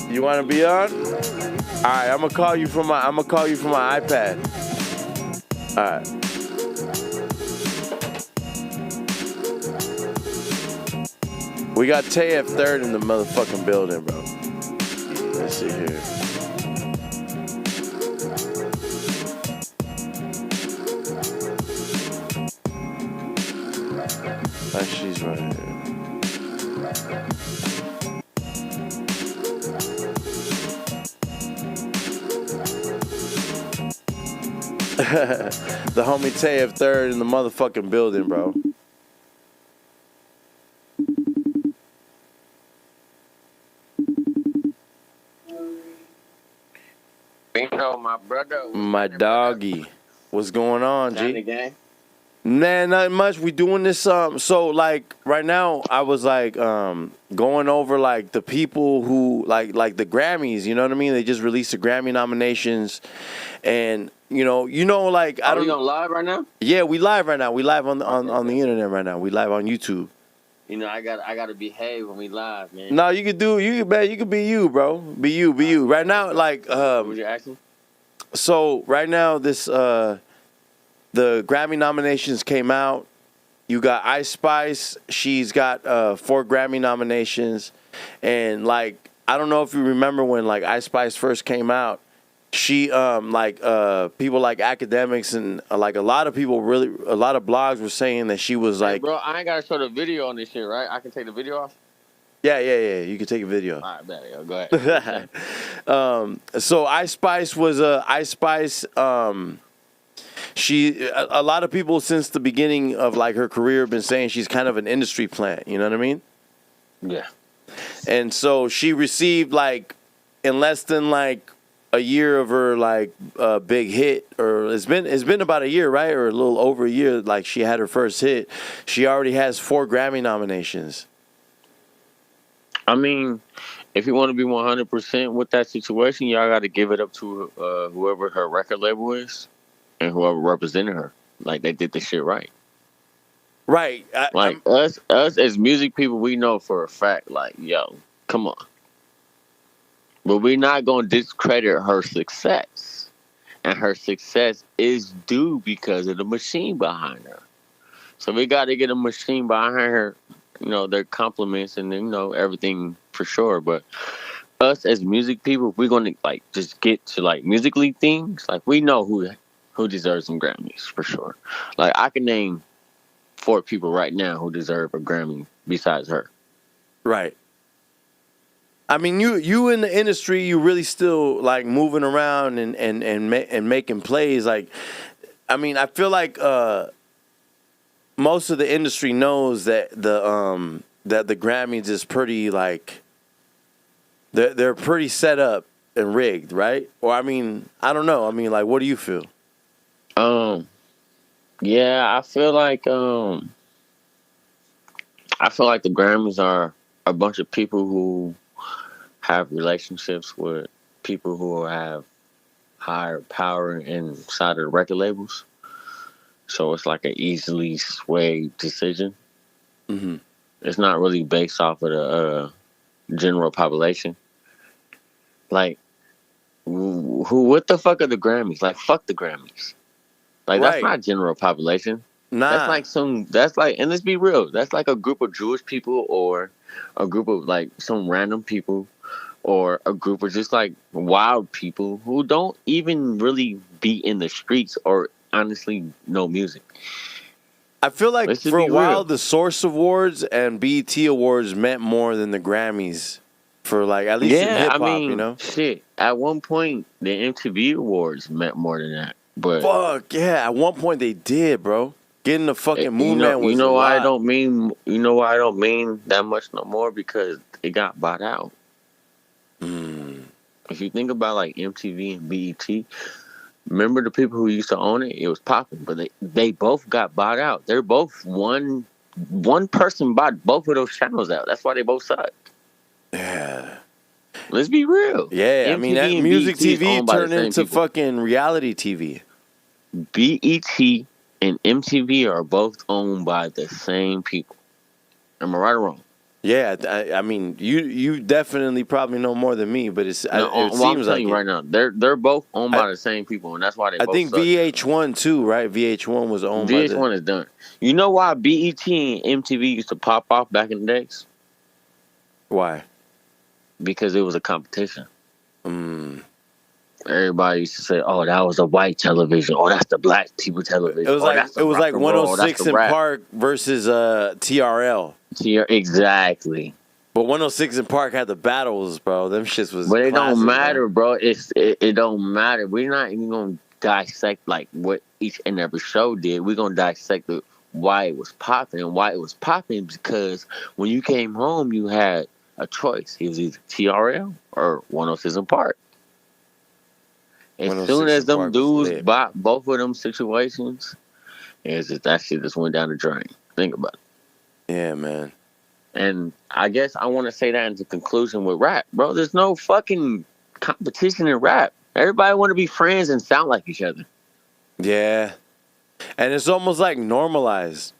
You want to be on? All right, I'm gonna call you from my iPad. All right. We got TF Third in the motherfucking building, bro. Let's see here. She's right here. The homie TF Third in the motherfucking building, bro. Bingo, my brother. My doggy. What's going on, G? Gang. Nah, not much. We doing this so like right now I was like going over like the people who like the Grammys, you know what I mean? They just released the Grammy nominations and you know like I don't. Are we on live right now? Yeah, we live right now. We live on the internet right now. We live on YouTube. You know, I got to behave when we live, man. No, you could be you, bro. Be you. Right now like What was you asking? So right now this the Grammy nominations came out. You got Ice Spice. She's got 4 Grammy nominations. And like, I don't know if you remember when like Ice Spice first came out. She people like academics and like a lot of blogs were saying that she was like, hey, bro, I ain't got to show the video on this shit, right? I can take the video off? Yeah. You can take a video. All right, better. Go ahead. So Ice Spice was Ice Spice. A lot of people since the beginning of like her career have been saying she's kind of an industry plant. You know what I mean? Yeah. And so she received like in less than like a year of her like big hit, or it's been about a year, right, or a little over a year. Like she had her first hit. She already has 4 Grammy nominations. I mean, if you want to be 100% with that situation, y'all got to give it up to whoever her record label is and whoever represented her. Like, they did the shit right. Right. Us as music people, we know for a fact, like, yo, come on. But we're not gonna discredit her success. And her success is due because of the machine behind her. So we gotta get a machine behind her, their compliments and everything for sure. But us as music people, we're gonna like just get to like musically things. Like we know who deserves some Grammys for sure. Like I can name 4 people right now who deserve a Grammy besides her. Right. I mean, you in the industry, you really still like moving around and making plays. Like, I mean, I feel like most of the industry knows that the Grammys is pretty like they're pretty set up and rigged, right? Or I mean, I don't know. I mean, like, what do you feel? Yeah, I feel like the Grammys are a bunch of people who have relationships with people who have higher power inside of the record labels. So it's like an easily swayed decision. Mm-hmm. It's not really based off of the general population. Like, what the fuck are the Grammys? Like, fuck the Grammys. Like, Right. That's not general population. Nah. That's like, and let's be real, that's like a group of Jewish people or a group of like some random people or a group of just like wild people who don't even really be in the streets or honestly know music. I feel like Let's just for a be while real. the Source Awards and BET Awards meant more than the Grammys for like at least in Yeah, hip I hop, mean, shit. At one point, the MTV Awards meant more than that. But Fuck yeah! At one point they did, bro. Getting the fucking movement was you know a why lot. I don't mean you know why I don't mean that much no more, because it got bought out. If you think about like MTV and BET, remember the people who used to own it? It was popping, but they both got bought out. They're both one person bought both of those channels out. That's why they both suck. Yeah. Let's be real. Yeah, I mean that MTV and music BET is TV owned by the turned same into people. fucking reality TV. BET and MTV are both owned by the same people. Am I right or wrong? Yeah, I mean you definitely probably know more than me, but it I'm seems telling like you it. right now, they're both owned by the same people, and that's why they I both think suck. VH1 too, right? VH1 was owned by VH1 is done. You know why BET and MTV used to pop off back in the days? Why? Because it was a competition. Everybody used to say, "Oh, that was a white television. Oh, that's the black people television." It was like that's it was rock like and roll. 106 That's the in rap." Park versus TRL. Exactly. But 106 in Park had the battles, bro. Them shits was But it classic, don't matter, bro. It don't matter. We're not even gonna dissect like what each and every show did. We're gonna dissect why it was popping, and why it was popping because when you came home, you had a choice. It was either TRL or 106 in Park. As 106 soon as in them Park was dudes lit. bought both of them situations, it's just that shit just went down the drain. Think about it. Yeah, man. And I guess I want to say that into conclusion with rap, bro. There's no fucking competition in rap. Everybody want to be friends and sound like each other. Yeah. And it's almost like normalized.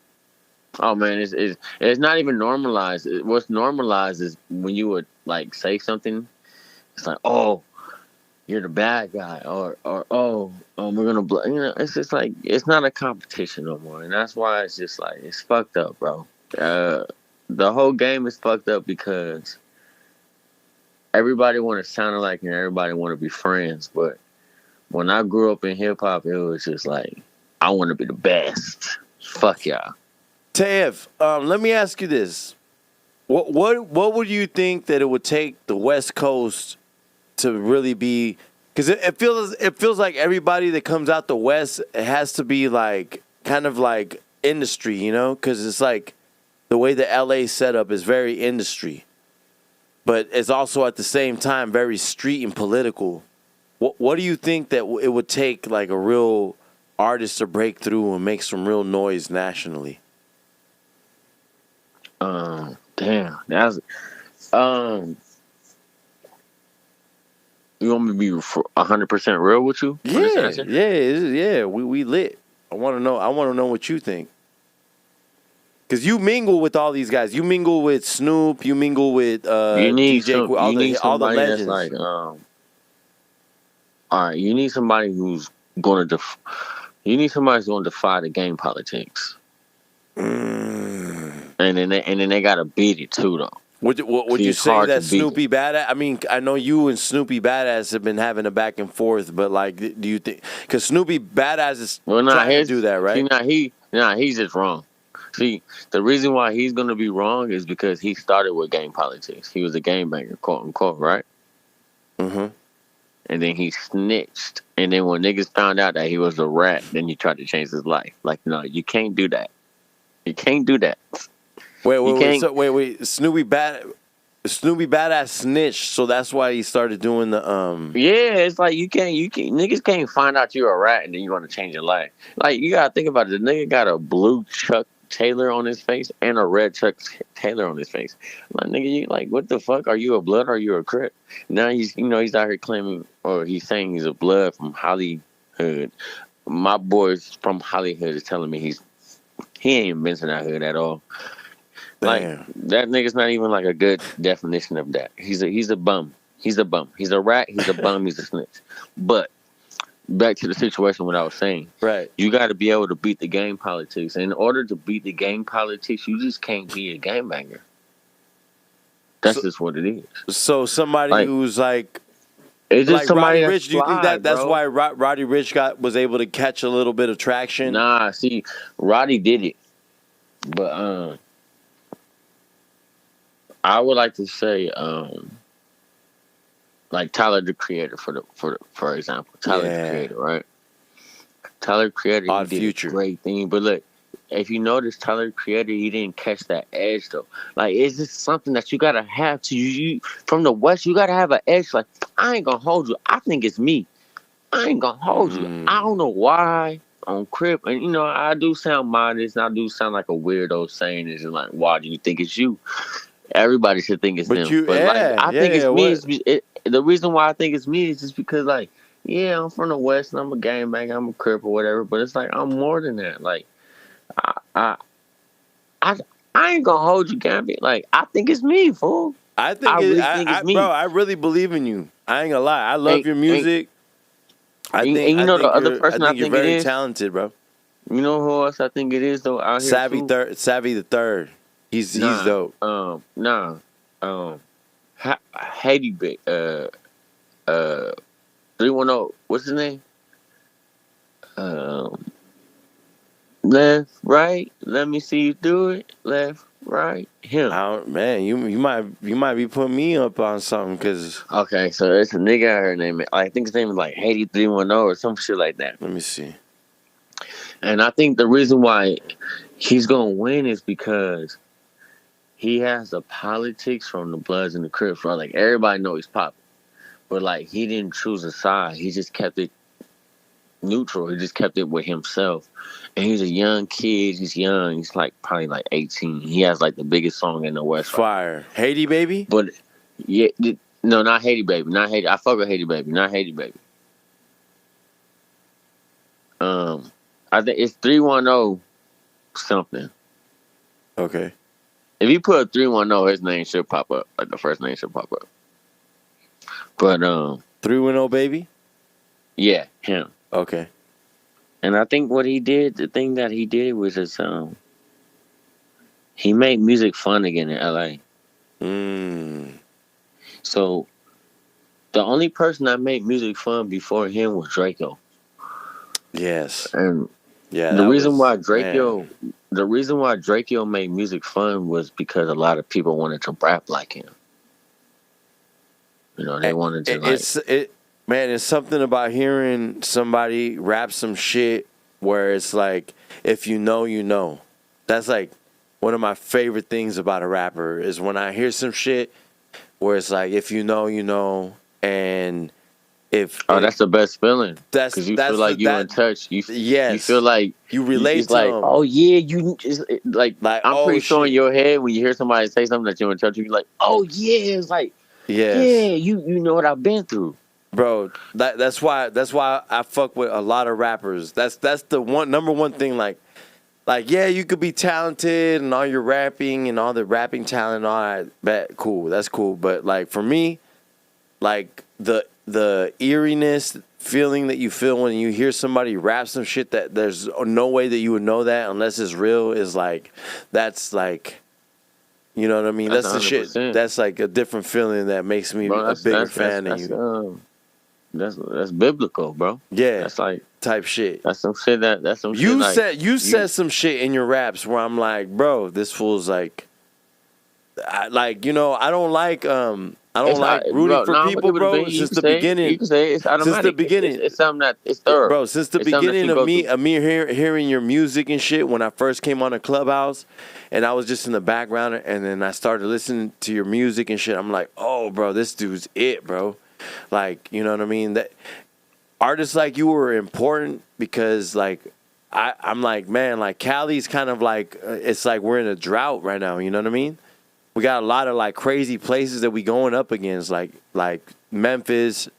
Oh man, it's not even normalized. What's normalized is when you would like say something, it's like, oh, you're the bad guy, or oh, we're gonna it's just like it's not a competition no more, and that's why it's just like it's fucked up, bro. The whole game is fucked up because everybody want to sound alike and everybody want to be friends, but when I grew up in hip hop, it was just like I want to be the best. Fuck y'all. Tev, let me ask you this: what would you think that it would take the West Coast to really be? Because it feels like everybody that comes out the West, it has to be like kind of like industry, you know? Because it's like the way the LA setup is very industry, but it's also at the same time very street and political. What do you think that it would take like a real artist to break through and make some real noise nationally? Damn, that's you want me to be 100% real with you? Yeah. We lit. I want to know what you think. Because you mingle with all these guys. You mingle with Snoop. You mingle with DJ, all the legends. That's like, all right, you need somebody who's going to you need somebody who's going to defy the game politics. And then they got to beat it too, though. Would you say that Snoopy Badass? I mean, I know you and Snoopy Badass have been having a back and forth, but like, do you think? Because Snoopy Badass is trying to do that, right? He's just wrong. See, the reason why he's going to be wrong is because he started with gang politics. He was a gangbanger, quote unquote, right? Mm-hmm. And then he snitched. And then when niggas found out that he was a rat, then he tried to change his life. Like, no, you can't do that. You can't do that. Wait. Snoopy Badass snitched, so that's why he started doing the Yeah, it's like you can't niggas can't find out you're a rat and then you want to change your life. Like, you gotta think about it. The nigga got a blue Chuck Taylor on his face and a red Chuck Taylor on his face. Like, nigga, you like, what the fuck? Are you a blood or are you a Crip? Now he's out here claiming, or he's saying he's a blood from Hollywood. My boys from Hollywood is telling me he ain't been to that hood at all. Like, that nigga's not even like a good definition of that. He's a bum. He's a bum. He's a rat. He's a bum. He's a snitch. But back to the situation, what I was saying. Right. You got to be able to beat the gang politics. And in order to beat the gang politics, you just can't be a gangbanger. That's just what it is. So somebody who's like, it's just somebody Roddy Ricch. Do you think that's bro. why Roddy Ricch was able to catch a little bit of traction? Nah, see, Roddy did it, but I would like to say, like Tyler the Creator for example, Tyler the Creator, right? Tyler the Creator, he did a great thing, but look, if you notice, Tyler the Creator, he didn't catch that edge though. Like, it's just something that you gotta have to you from the West. You gotta have an edge. Like, I ain't gonna hold you. I think it's me. I ain't gonna hold you. I don't know why. On Crip, and I do sound modest, and I do sound like a weirdo saying this, and like, why do you think it's you? Everybody should think it's them. I think it's me. The reason why I think it's me is just because, like, yeah, I'm from the West and I'm a gangbanger, I'm a Crip or whatever, but it's like, I'm more than that. Like, I ain't gonna hold you, Gambit. Like, I think it's me, fool. I think it's me. Bro, I really believe in you. I ain't gonna lie. I love your music. I think the other person I think you're very talented, bro. You know who else I think it is though? Out here Savvy the Third. He's dope. Haiti 310. What's his name? Left, right. Let me see you do it. Left, right. Him. Man, you might be putting me up on something, cause. Okay, so it's a nigga out here named, I think his name is like Haiti 310 or some shit like that. Let me see. And I think the reason why he's gonna win is because he has the politics from the Bloods and the Crips, right? Like, everybody know he's popping, but like, he didn't choose a side. He just kept it neutral. He just kept it with himself. And he's a young kid. He's young. He's like probably like 18. He has like the biggest song in the West. Fire. Right? Haiti Baby? But yeah, no, not Haiti Baby. Not Haiti. I fuck with Haiti Baby. Not Haiti Baby. I think it's 310 something. Okay. If you put 310, his name should pop up. Like, the first name should pop up. But 310 Baby? Yeah, him. Okay. And I think what he did, the thing that he did was just he made music fun again in LA. So the only person that made music fun before him was Draco. Yes. And the reason why Draco made music fun was because a lot of people wanted to rap like him. They wanted to Man, it's something about hearing somebody rap some shit where it's like, if you know, you know. That's like one of my favorite things about a rapper is when I hear some shit where it's like, if you know, you know. And that's the best feeling. Because you feel like you're in touch. You feel like you relate to like, them. oh yeah, you just like I'm pretty sure in your head when you hear somebody say something that you're in touch, you're like, oh yeah, it's like, yeah, you know what I've been through. Bro, that's why I fuck with a lot of rappers. That's the number one thing. Like, like, yeah, you could be talented and all your rapping and all the rapping talent and all that. Bet cool, that's cool. But like for me, like the eeriness feeling that you feel when you hear somebody rap some shit that there's no way that you would know that unless it's real is like, that's like, you know what I mean? That's the shit. 100%. That's like a different feeling that makes me a bigger fan than you. That's biblical, bro. Yeah, that's like type shit. That's some shit. That's some you shit. You said some shit in your raps where I'm like, bro, this fool's like, I don't like rooting for people, bro. Since the beginning, you can say it's automatic. Since the beginning, it's something that it's thorough, bro. Since the beginning of me hearing your music and shit, when I first came on a Clubhouse, and I was just in the background, and then I started listening to your music and shit. I'm like, oh, bro, this dude's it, bro. Like, you know what I mean? That artists like you were important because, like, I'm like, man, like Cali's kind of like, it's like we're in a drought right now. You know what I mean? We got a lot of like crazy places that we going up against, like Memphis.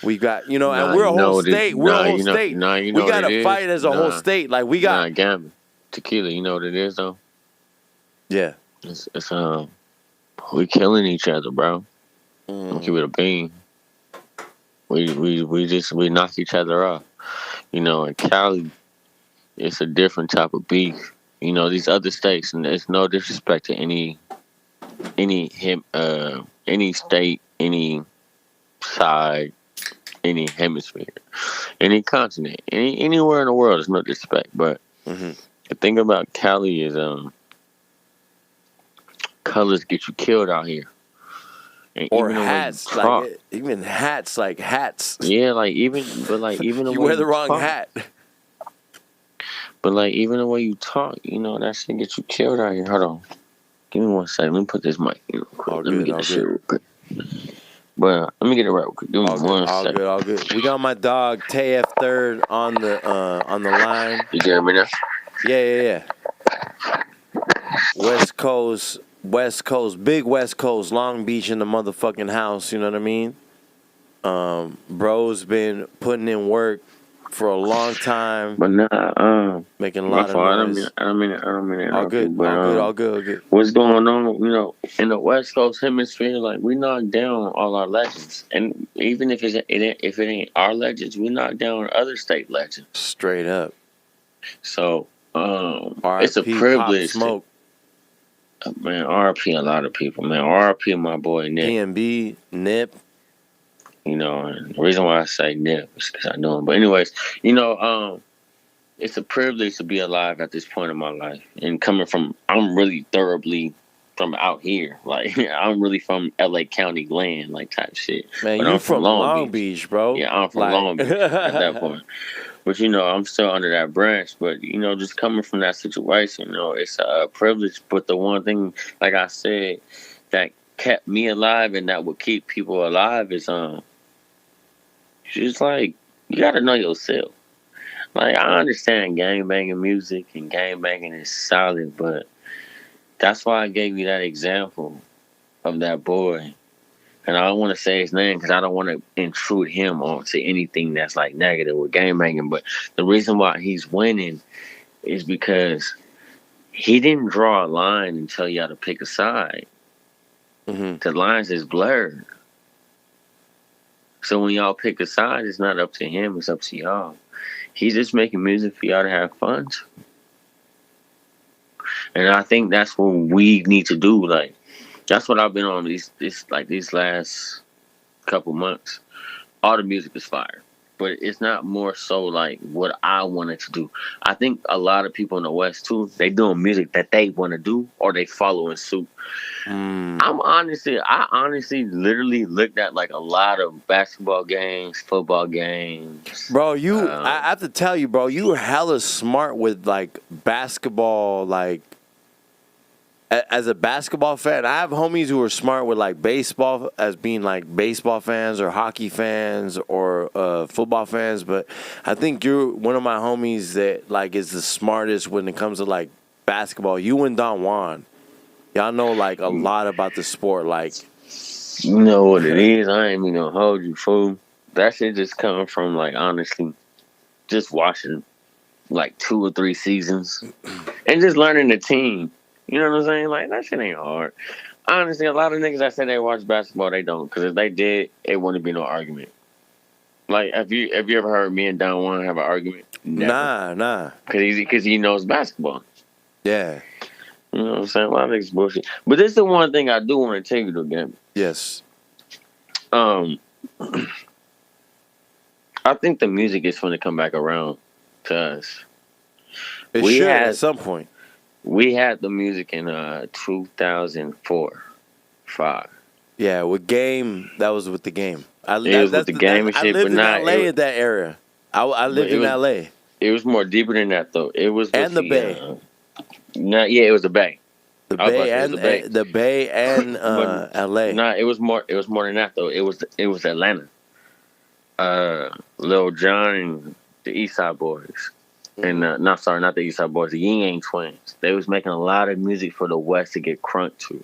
We got, and we're a whole state. We're a whole state. We got to fight as a whole state. Like we got Gambit, tequila. You know what it is though? Yeah. It's we killing each other, bro. I'll keep it a bean. We knock each other off. In Cali, it's a different type of beef. These other states, and there's no disrespect to any state, any side, any hemisphere, any continent, anywhere in the world. There's no disrespect, but the thing about Cali is colors get you killed out here. And or hats, even hats, like hats. Yeah, even the you way wear the wrong hat. But even the way you talk, that shit gets you killed out here. Hold on, give me 1 second. Let me put this mic in real quick. Let me get this shit real quick. But let me get it right real quick. Give me 1 second. All good. We got my dog TF3rd on the line. You hear me now? Yeah. West Coast, big West Coast, Long Beach in the motherfucking house. You know what I mean? Bro's been putting in work for a long time, but making a lot of noise. I don't mean it. All good. What's going on? In the West Coast hemisphere, like we knock down all our legends, and even if it ain't our legends, we knock down other state legends. Straight up. So it's a privilege. Smoke. Man, RP a lot of people, man. RP my boy Nip. PNB, Nip. And the reason why I say Nip is because I know him. But anyways, it's a privilege to be alive at this point in my life. And I'm really thoroughly from out here. Like, I'm really from LA County land, like type shit. Man, you're from Long Beach, bro. Yeah, I'm from Long Beach at that point. But, I'm still under that branch. But, just coming from that situation, it's a privilege. But the one thing, like I said, that kept me alive and that would keep people alive is, just like, you got to know yourself. Like, I understand gangbanging music and gangbanging is solid, but that's why I gave you that example of that boy. And I don't want to say his name because I don't want to intrude him onto anything that's like negative with gangbanging. But the reason why he's winning is because he didn't draw a line and tell you how to pick a side. The lines is blurred. So when y'all pick a side, it's not up to him, it's up to y'all. He's just making music for y'all to have fun to. And I think that's what we need to do. Like, that's what I've been on these last couple months. All the music is fire. But it's not more so like what I wanted to do. I think a lot of people in the West too, they doing music that they want to do or they following suit. I honestly literally looked at like a lot of basketball games, football games. Bro, I have to tell you, bro, you were hella smart with like basketball, like as a basketball fan. I have homies who are smart with like baseball as being like baseball fans or hockey fans or football fans, but I think you're one of my homies that like is the smartest when it comes to like basketball. You and Don Juan. Y'all know like a lot about the sport, like you know what it is. I ain't even gonna hold you, fool. That shit just coming from like honestly, just watching like 2 or 3 seasons, and just learning the team. You know what I'm saying? Like that shit ain't hard. Honestly, a lot of niggas that say they watch basketball, they don't. Because if they did, it wouldn't be no argument. Like, have you ever heard me and Don Juan have an argument? Never. Nah. Because he knows basketball. Yeah. You know what I'm saying? A lot of niggas bullshit. But this is the one thing I do want to tell you though, Gabby. Yes. I think the music is going to come back around to us. It should at some point. We had the music in 2004, 5. Yeah, with Game, that was with the Game. It was with the Game and shit, I lived but in not LA at that era. I lived in LA. It was more deeper than that though. It was and the Bay. It was the Bay. The Bay and LA. Nah, it was more than that though. It was Atlanta. Lil Jon and the East Side Boys. And not the East Side Boys, the Ying Yang Twins. They was making a lot of music for the West to get crunk to.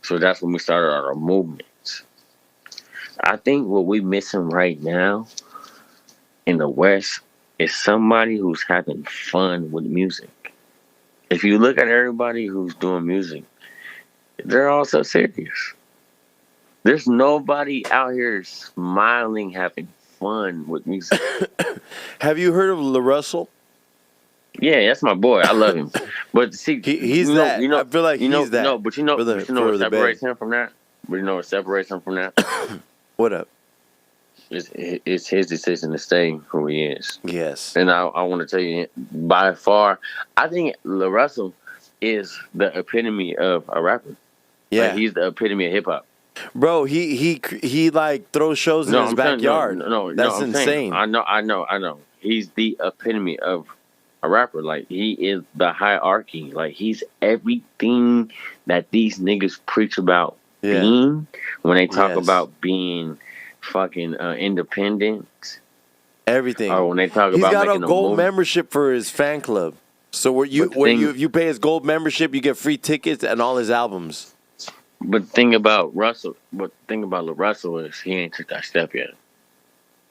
So that's when we started our movements. I think what we missing right now in the West is somebody who's having fun with music. If you look at everybody who's doing music, they're all so serious. There's nobody out here smiling, having fun with music. Have you heard of La Russell? Yeah, that's my boy. I love him. But see, he's that. I feel like he's that. No, but you know what separates him from that? But you know what separates him from that? What up? It's his decision to stay who he is. Yes. And I want to tell you, by far, I think La Russell is the epitome of a rapper. Yeah. Like, he's the epitome of hip hop. Bro, he like throws shows in his backyard. That's insane. I know. He's the epitome of a rapper. Like, he is the hierarchy. Like, he's everything that these niggas preach about being when they talk about being fucking independent. Everything. Or when they talk he's about got making a gold membership for his fan club. So if you pay his gold membership, you get free tickets and all his albums. But the thing about La Russell is he ain't took that step yet.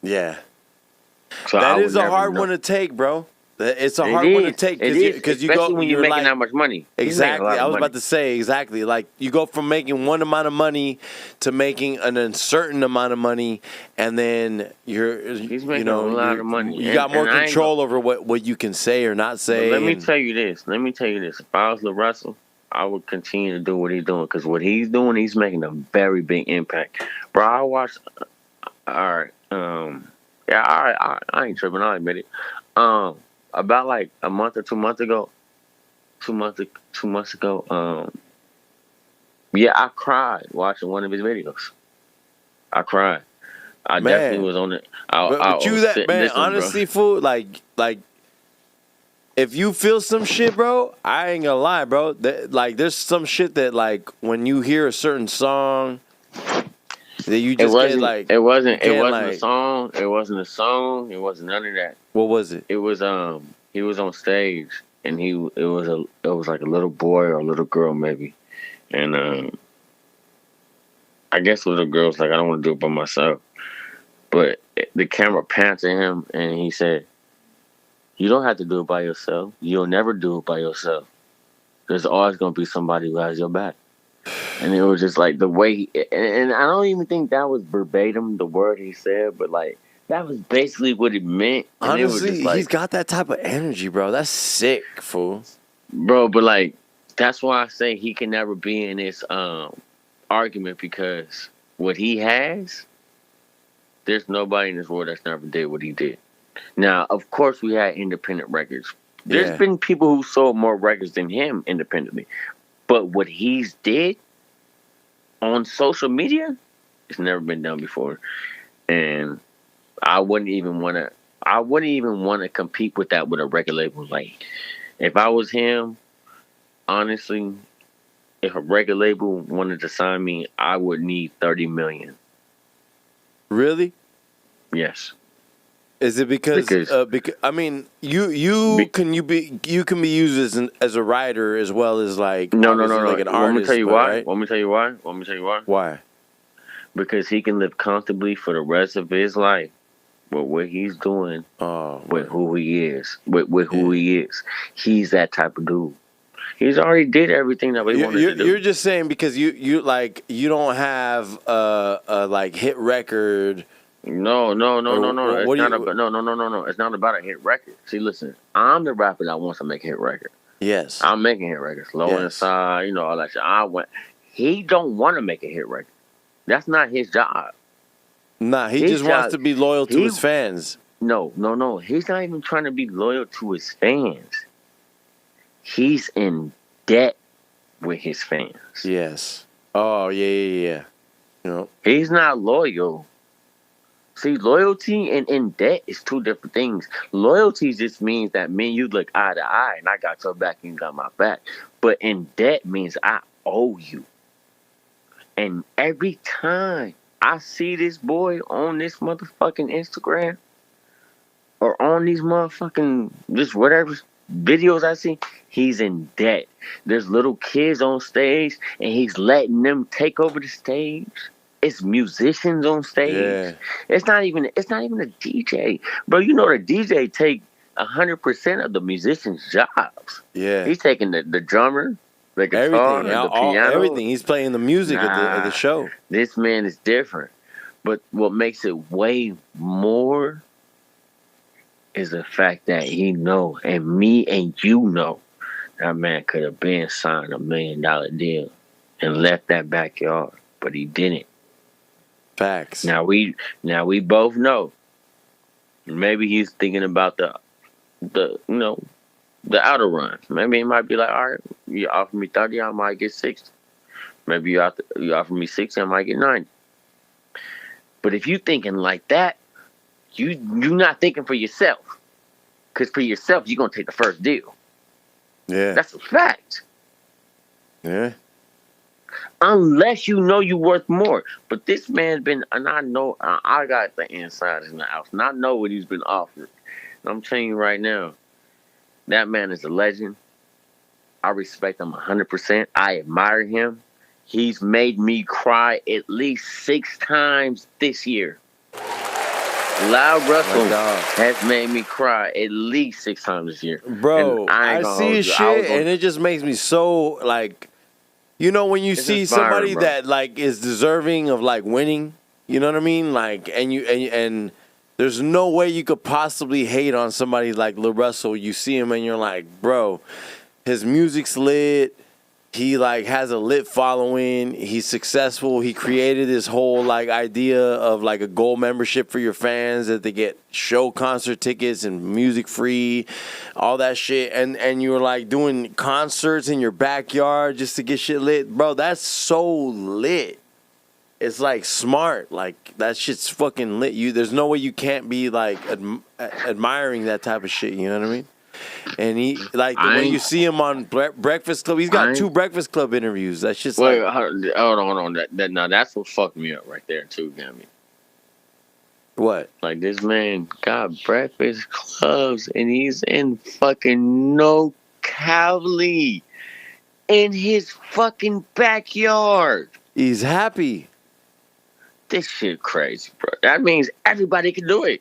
Yeah. So that is a hard one to take, bro. It's a hard one to take because you go when you're making that much money. Exactly. I was about to say exactly. Like you go from making one amount of money to making an uncertain amount of money, and then he's making a lot of money. You got more control over what you can say or not say. Let me tell you this. If I was La Russell, I would continue to do what he's doing because what he's doing, he's making a very big impact. Bro, I watched. All right. I ain't tripping. I'll admit it. About like a month or 2 months ago. I cried watching one of his videos. I cried. I definitely was on it. Honestly, fool, like. If you feel some shit, bro, I ain't gonna lie, bro. There's some shit that, like, when you hear a certain song, that you just get, like... It wasn't a song. It wasn't a song. It wasn't none of that. What was it? It was, he was on stage, and it was like a little boy or a little girl, maybe. And, I guess the little girl's like, I don't want to do it by myself. But the camera panned to him, and he said, you don't have to do it by yourself. You'll never do it by yourself. There's always going to be somebody who has your back. And it was just like the way, and I don't even think that was verbatim the word he said, but like that was basically what it meant. And honestly, he's got that type of energy, bro. That's sick, fool. Bro, but like, that's why I say he can never be in this argument because what he has, there's nobody in this world that's never did what he did. Now, of course, we had independent records. There's been people who sold more records than him independently. But what he's did on social media, it's never been done before. And I wouldn't even want to compete with that with a record label. Like, if I was him, honestly, if a record label wanted to sign me, I would need $30 million. Really? Yes. Is it because I mean you can be used as a writer as well as like no like an artist. Want me to tell you why? Right? Want me to tell you why? Why? Because he can live comfortably for the rest of his life, But what he's doing Oh, with who he is, with who he is, he's that type of dude. He's already did everything that we wanted to do. You're just saying because you like you don't have a like hit record. No. Or It's what do not you? about no. It's not about a hit record. See, listen, I'm the rapper that wants to make a hit record. Yes. I'm making hit records, low on the side, you know, all that shit. He don't want to make a hit record. That's not his job. Nah, he just wants to be loyal to his fans. No. He's not even trying to be loyal to his fans. He's in debt with his fans. Yes. Oh, yeah. You know. He's not loyal. See, loyalty and in debt is two different things. Loyalty just means that me and you look eye to eye and I got your back and you got my back. But in debt means I owe you. And every time I see this boy on this motherfucking Instagram or on these motherfucking, this whatever videos I see, he's in debt. There's little kids on stage and he's letting them take over the stage. It's musicians on stage. Yeah. It's not even a DJ. Bro, you know the DJ take 100% of the musician's jobs. Yeah. He's taking the drummer, the guitar, the piano. Everything. He's playing the music of the show. This man is different. But what makes it way more is the fact that he know, and me and you know, that man could have been signed $1 million deal and left that backyard, but he didn't. Facts. Now we both know. Maybe he's thinking about the outer runs. Maybe he might be like, all right, you offer me 30, I might get 60. Maybe you offer me 60, I might get 90. But if you thinking like that, you not thinking for yourself. Because for yourself, you're gonna take the first deal. Yeah. That's a fact. Yeah. Unless you know you're worth more. But this man's been, and I know, I got the insiders in the house, and I know what he's been offered. And I'm telling you right now, that man is a legend. I respect him 100%. I admire him. He's made me cry at least 6 times this year. Loud Russell has made me cry at least 6 times this year. Bro, I see his shit, and it just makes me so, like, you know, when you see somebody that like is deserving of like winning, you know what I mean? Like, and there's no way you could possibly hate on somebody like Lil Russell. You see him and you're like, bro, his music's lit. He like has a lit following. He's successful. He created this whole like idea of like a gold membership for your fans that they get show concert tickets and music free, all that shit. And you were like doing concerts in your backyard just to get shit lit. Bro, that's so lit. It's like smart. Like that shit's fucking lit. There's no way you can't be like admiring that type of shit. You know what I mean? And he like when you see him on Breakfast Club, he's got 2 Breakfast Club interviews. That's just hold on. That now that's what fucked me up right there too, Grammy. What? Like this man got Breakfast Clubs and he's in fucking No Cali in his fucking backyard. He's happy. This shit crazy, bro. That means everybody can do it.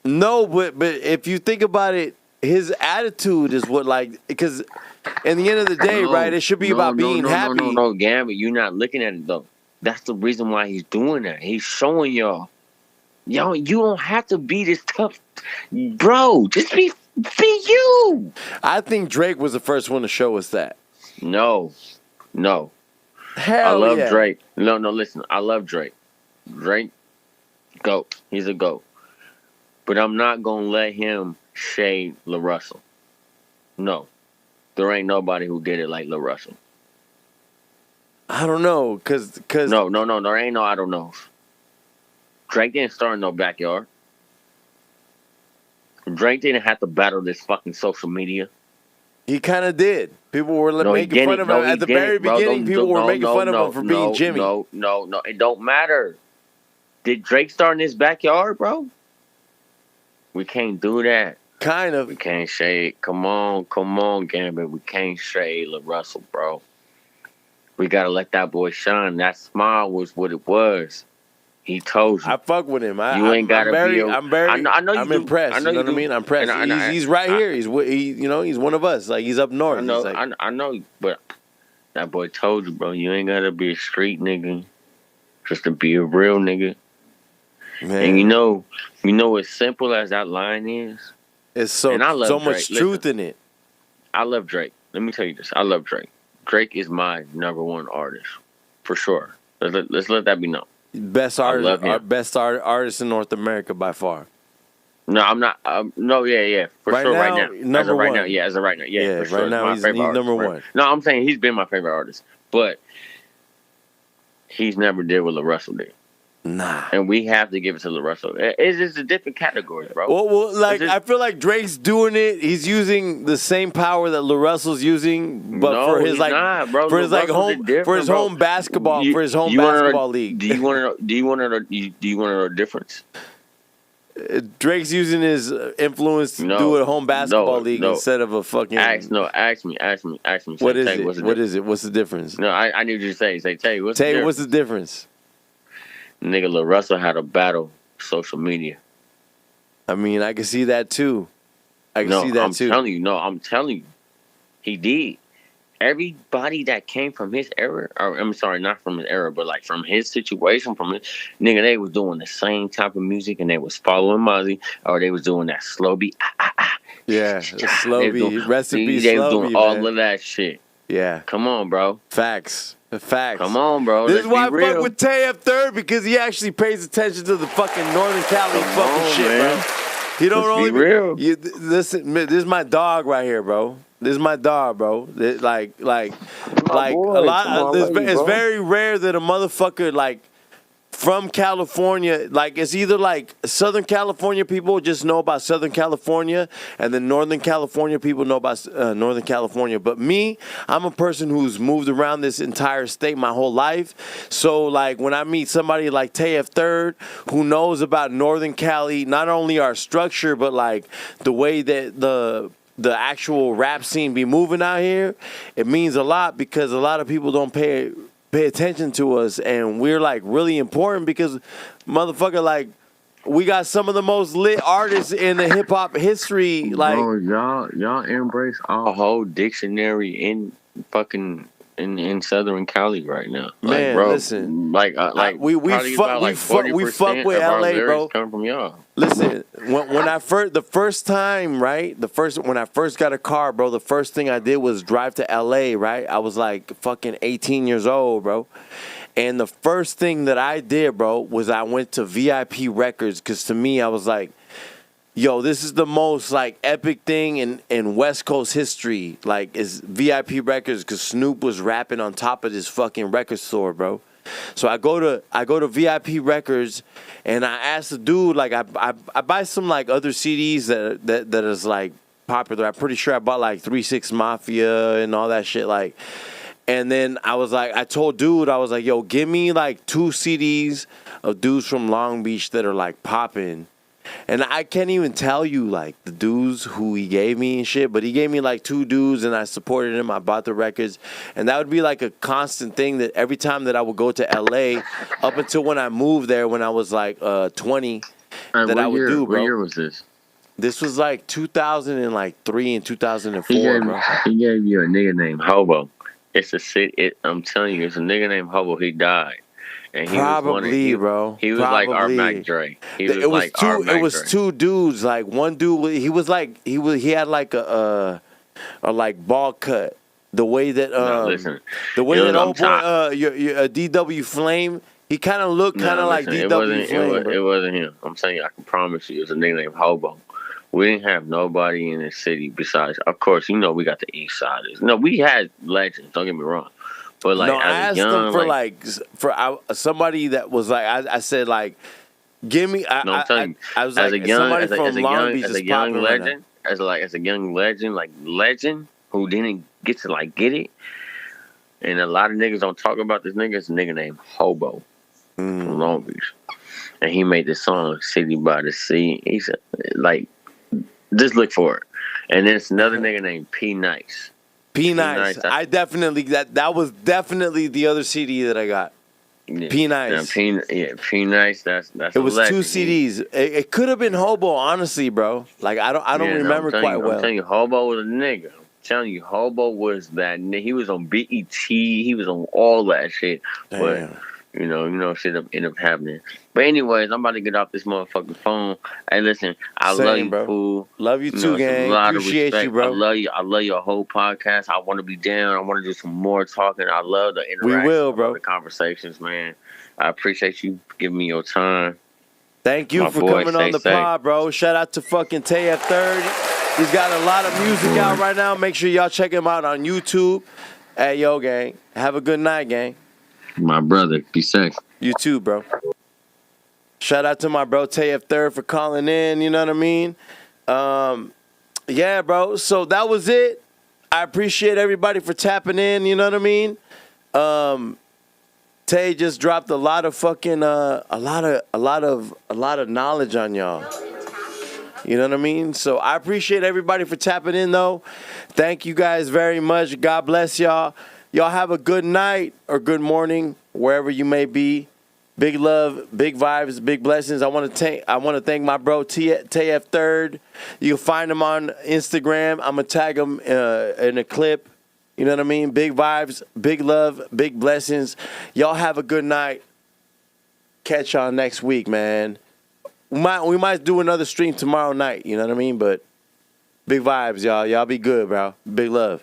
No, but if you think about it, his attitude is what, like, because in the end of the day, right, it should be about being happy. No, Gambit, you're not looking at it, though. That's the reason why he's doing that. He's showing y'all. Y'all, you don't have to be this tough. Bro, just be you. I think Drake was the first one to show us that. No. Hell I love Drake. No, listen. I love Drake. Drake, GOAT. He's a GOAT. But I'm not going to let him shade Lil Russell. No. There ain't nobody who did it like Lil Russell. I don't know, cause No, there ain't no I don't know. Drake didn't start in no backyard. Drake didn't have to battle this fucking social media. He kind of did. People were making fun of him at the very beginning. People were making fun of him for being Jimmy. No, it don't matter. Did Drake start in his backyard, bro? We can't do that. Kind of. We can't shade. Come on, Gambit. We can't shade Lil Russell, bro. We gotta let that boy shine. That smile was what it was. He told you. I fuck with him. You ain't gotta be. I'm impressed. I know you know what I mean? I'm impressed. He's right here. He's one of us. Like he's up north. I know. Like, I know. But that boy told you, bro. You ain't gotta be a street nigga just to be a real nigga. man. And you know, as simple as that line is. It's so much truth in it. I love Drake. Let me tell you this. I love Drake. Drake is my #1 artist for sure. Let's let that be known. Best artist, our best artist in North America by far. No, I'm not. No, yeah, for right sure. Now, right now, number as of right one. now, yeah, as of right now, yeah, for sure. Right now, he's number one. No, I'm saying he's been my favorite artist, but he's never did what Lil Russell did. Nah, and we have to give it to Lil Russell. It's just a different category, bro. Well, I feel like Drake's doing it. He's using the same power that Lil Russell's using, but for his home basketball league. Do you want to know the difference? Drake's using his influence to do a home basketball league instead of a fucking. Ask me. What is it? What is it? What's the difference? No, I need you to say, Tay, what's the difference? Nigga, Lil Russell had a battle social media. I mean, I can see that too. I'm telling you, he did. Everybody that came from his era, or I'm sorry, not from his era, but like from his situation, nigga, they was doing the same type of music, and they was following Mozzie, or they was doing that slow beat. Yeah, slow beat, recipe. They was doing all of that shit. Yeah, come on, bro. Facts. Come on, bro. This is why I fuck with Tay F3rd, because he actually pays attention to the fucking Northern Cali shit, man. Bro. He don't only be real. Listen, this is my dog right here, bro. This is my dog, bro. It's very rare that a motherfucker from California, it's either Southern California people just know about Southern California, and then Northern California people know about Northern California. But me, I'm a person who's moved around this entire state my whole life. So when I meet somebody like Tay F3rd, who knows about Northern Cali, not only our structure, but the way that the actual rap scene be moving out here, it means a lot, because a lot of people don't pay attention to us, and we're really important because motherfucker, we got some of the most lit artists in the hip hop history. Bro, y'all embrace our whole dictionary in fucking in Southern Cali right now. Man, bro, listen, we fuck with LA, bro. Come from y'all. Listen, when I first got a car, bro, the first thing I did was drive to LA, right? I was fucking 18 years old, bro. And the first thing that I did, bro, was I went to VIP Records, because to me, I was like, yo, this is the most epic thing in West Coast history. Is VIP Records, because Snoop was rapping on top of this fucking record store, bro. So I go to VIP Records, and I asked the dude, I buy some other CDs that is popular. I'm pretty sure I bought 3 6 Mafia and all that shit. And then I told dude, I was like, yo, give me 2 CDs of dudes from Long Beach that are popping. And I can't even tell you the dudes who he gave me and shit, but he gave me 2 dudes, and I supported him. I bought the records, and that would be a constant thing that every time that I would go to LA, up until when I moved there when I was 20, that I would do, bro. What year was this? This was 2003 and 2004, bro. He gave you a nigga named Hobo. It's a city. I'm telling you, it's a nigga named Hobo. He died. And he bro. He was like our Mac Dre. It was 2 dudes. One dude, he had a ball cut. The way that old boy DW Flame, he kind of looked like DW Flame. It wasn't him. I'm saying, I can promise you, it was a nigga named Hobo. We didn't have nobody in the city besides, of course, we got the East Siders. No, we had legends. Don't get me wrong. But I asked them for somebody that was I said give me. I was as a young legend, as a young legend who didn't get to get it, and a lot of niggas don't talk about this nigga. It's a nigga named Hobo from Long Beach, and he made this song "City by the Sea." He said just look for it, and then it's another nigga named P Nice. I definitely that was definitely the other CD that I got. Yeah. P Nice. P Nice. That's It was legend. 2 CDs. It could have been Hobo, honestly, bro. Like I don't remember quite well. I'm telling you, Hobo was a nigga. I'm telling you, Hobo was that nigga. He was on BET. He was on all that shit. Damn. But shit ended up happening. But anyways, I'm about to get off this motherfucking phone. Hey, listen, I love you, bro. fool. Love you too, gang. Appreciate you, bro. I love your whole podcast. I want to be down. I want to do some more talking. I love the interaction. We will, bro. The conversations, man. I appreciate you giving me your time. Thank you for coming on the pod, bro. Shout out to fucking TF Third. He's got a lot of music out right now. Make sure y'all check him out on YouTube. Hey, yo, gang. Have a good night, gang. My brother, be safe. You too, bro. Shout out to my bro TF Third for calling in. You know what I mean? Yeah, bro. So that was it. I appreciate everybody for tapping in. You know what I mean? Tay just dropped a lot of fucking a lot of knowledge on y'all. You know what I mean? So I appreciate everybody for tapping in, though. Thank you guys very much. God bless y'all. Y'all have a good night or good morning wherever you may be. Big love, big vibes, big blessings. I want to thank my bro TF Third. You can find him on Instagram. I'm gonna tag him in a clip. You know what I mean? Big vibes, big love, big blessings. Y'all have a good night. Catch y'all next week, man. We might do another stream tomorrow night. You know what I mean? But big vibes, y'all. Y'all be good, bro. Big love.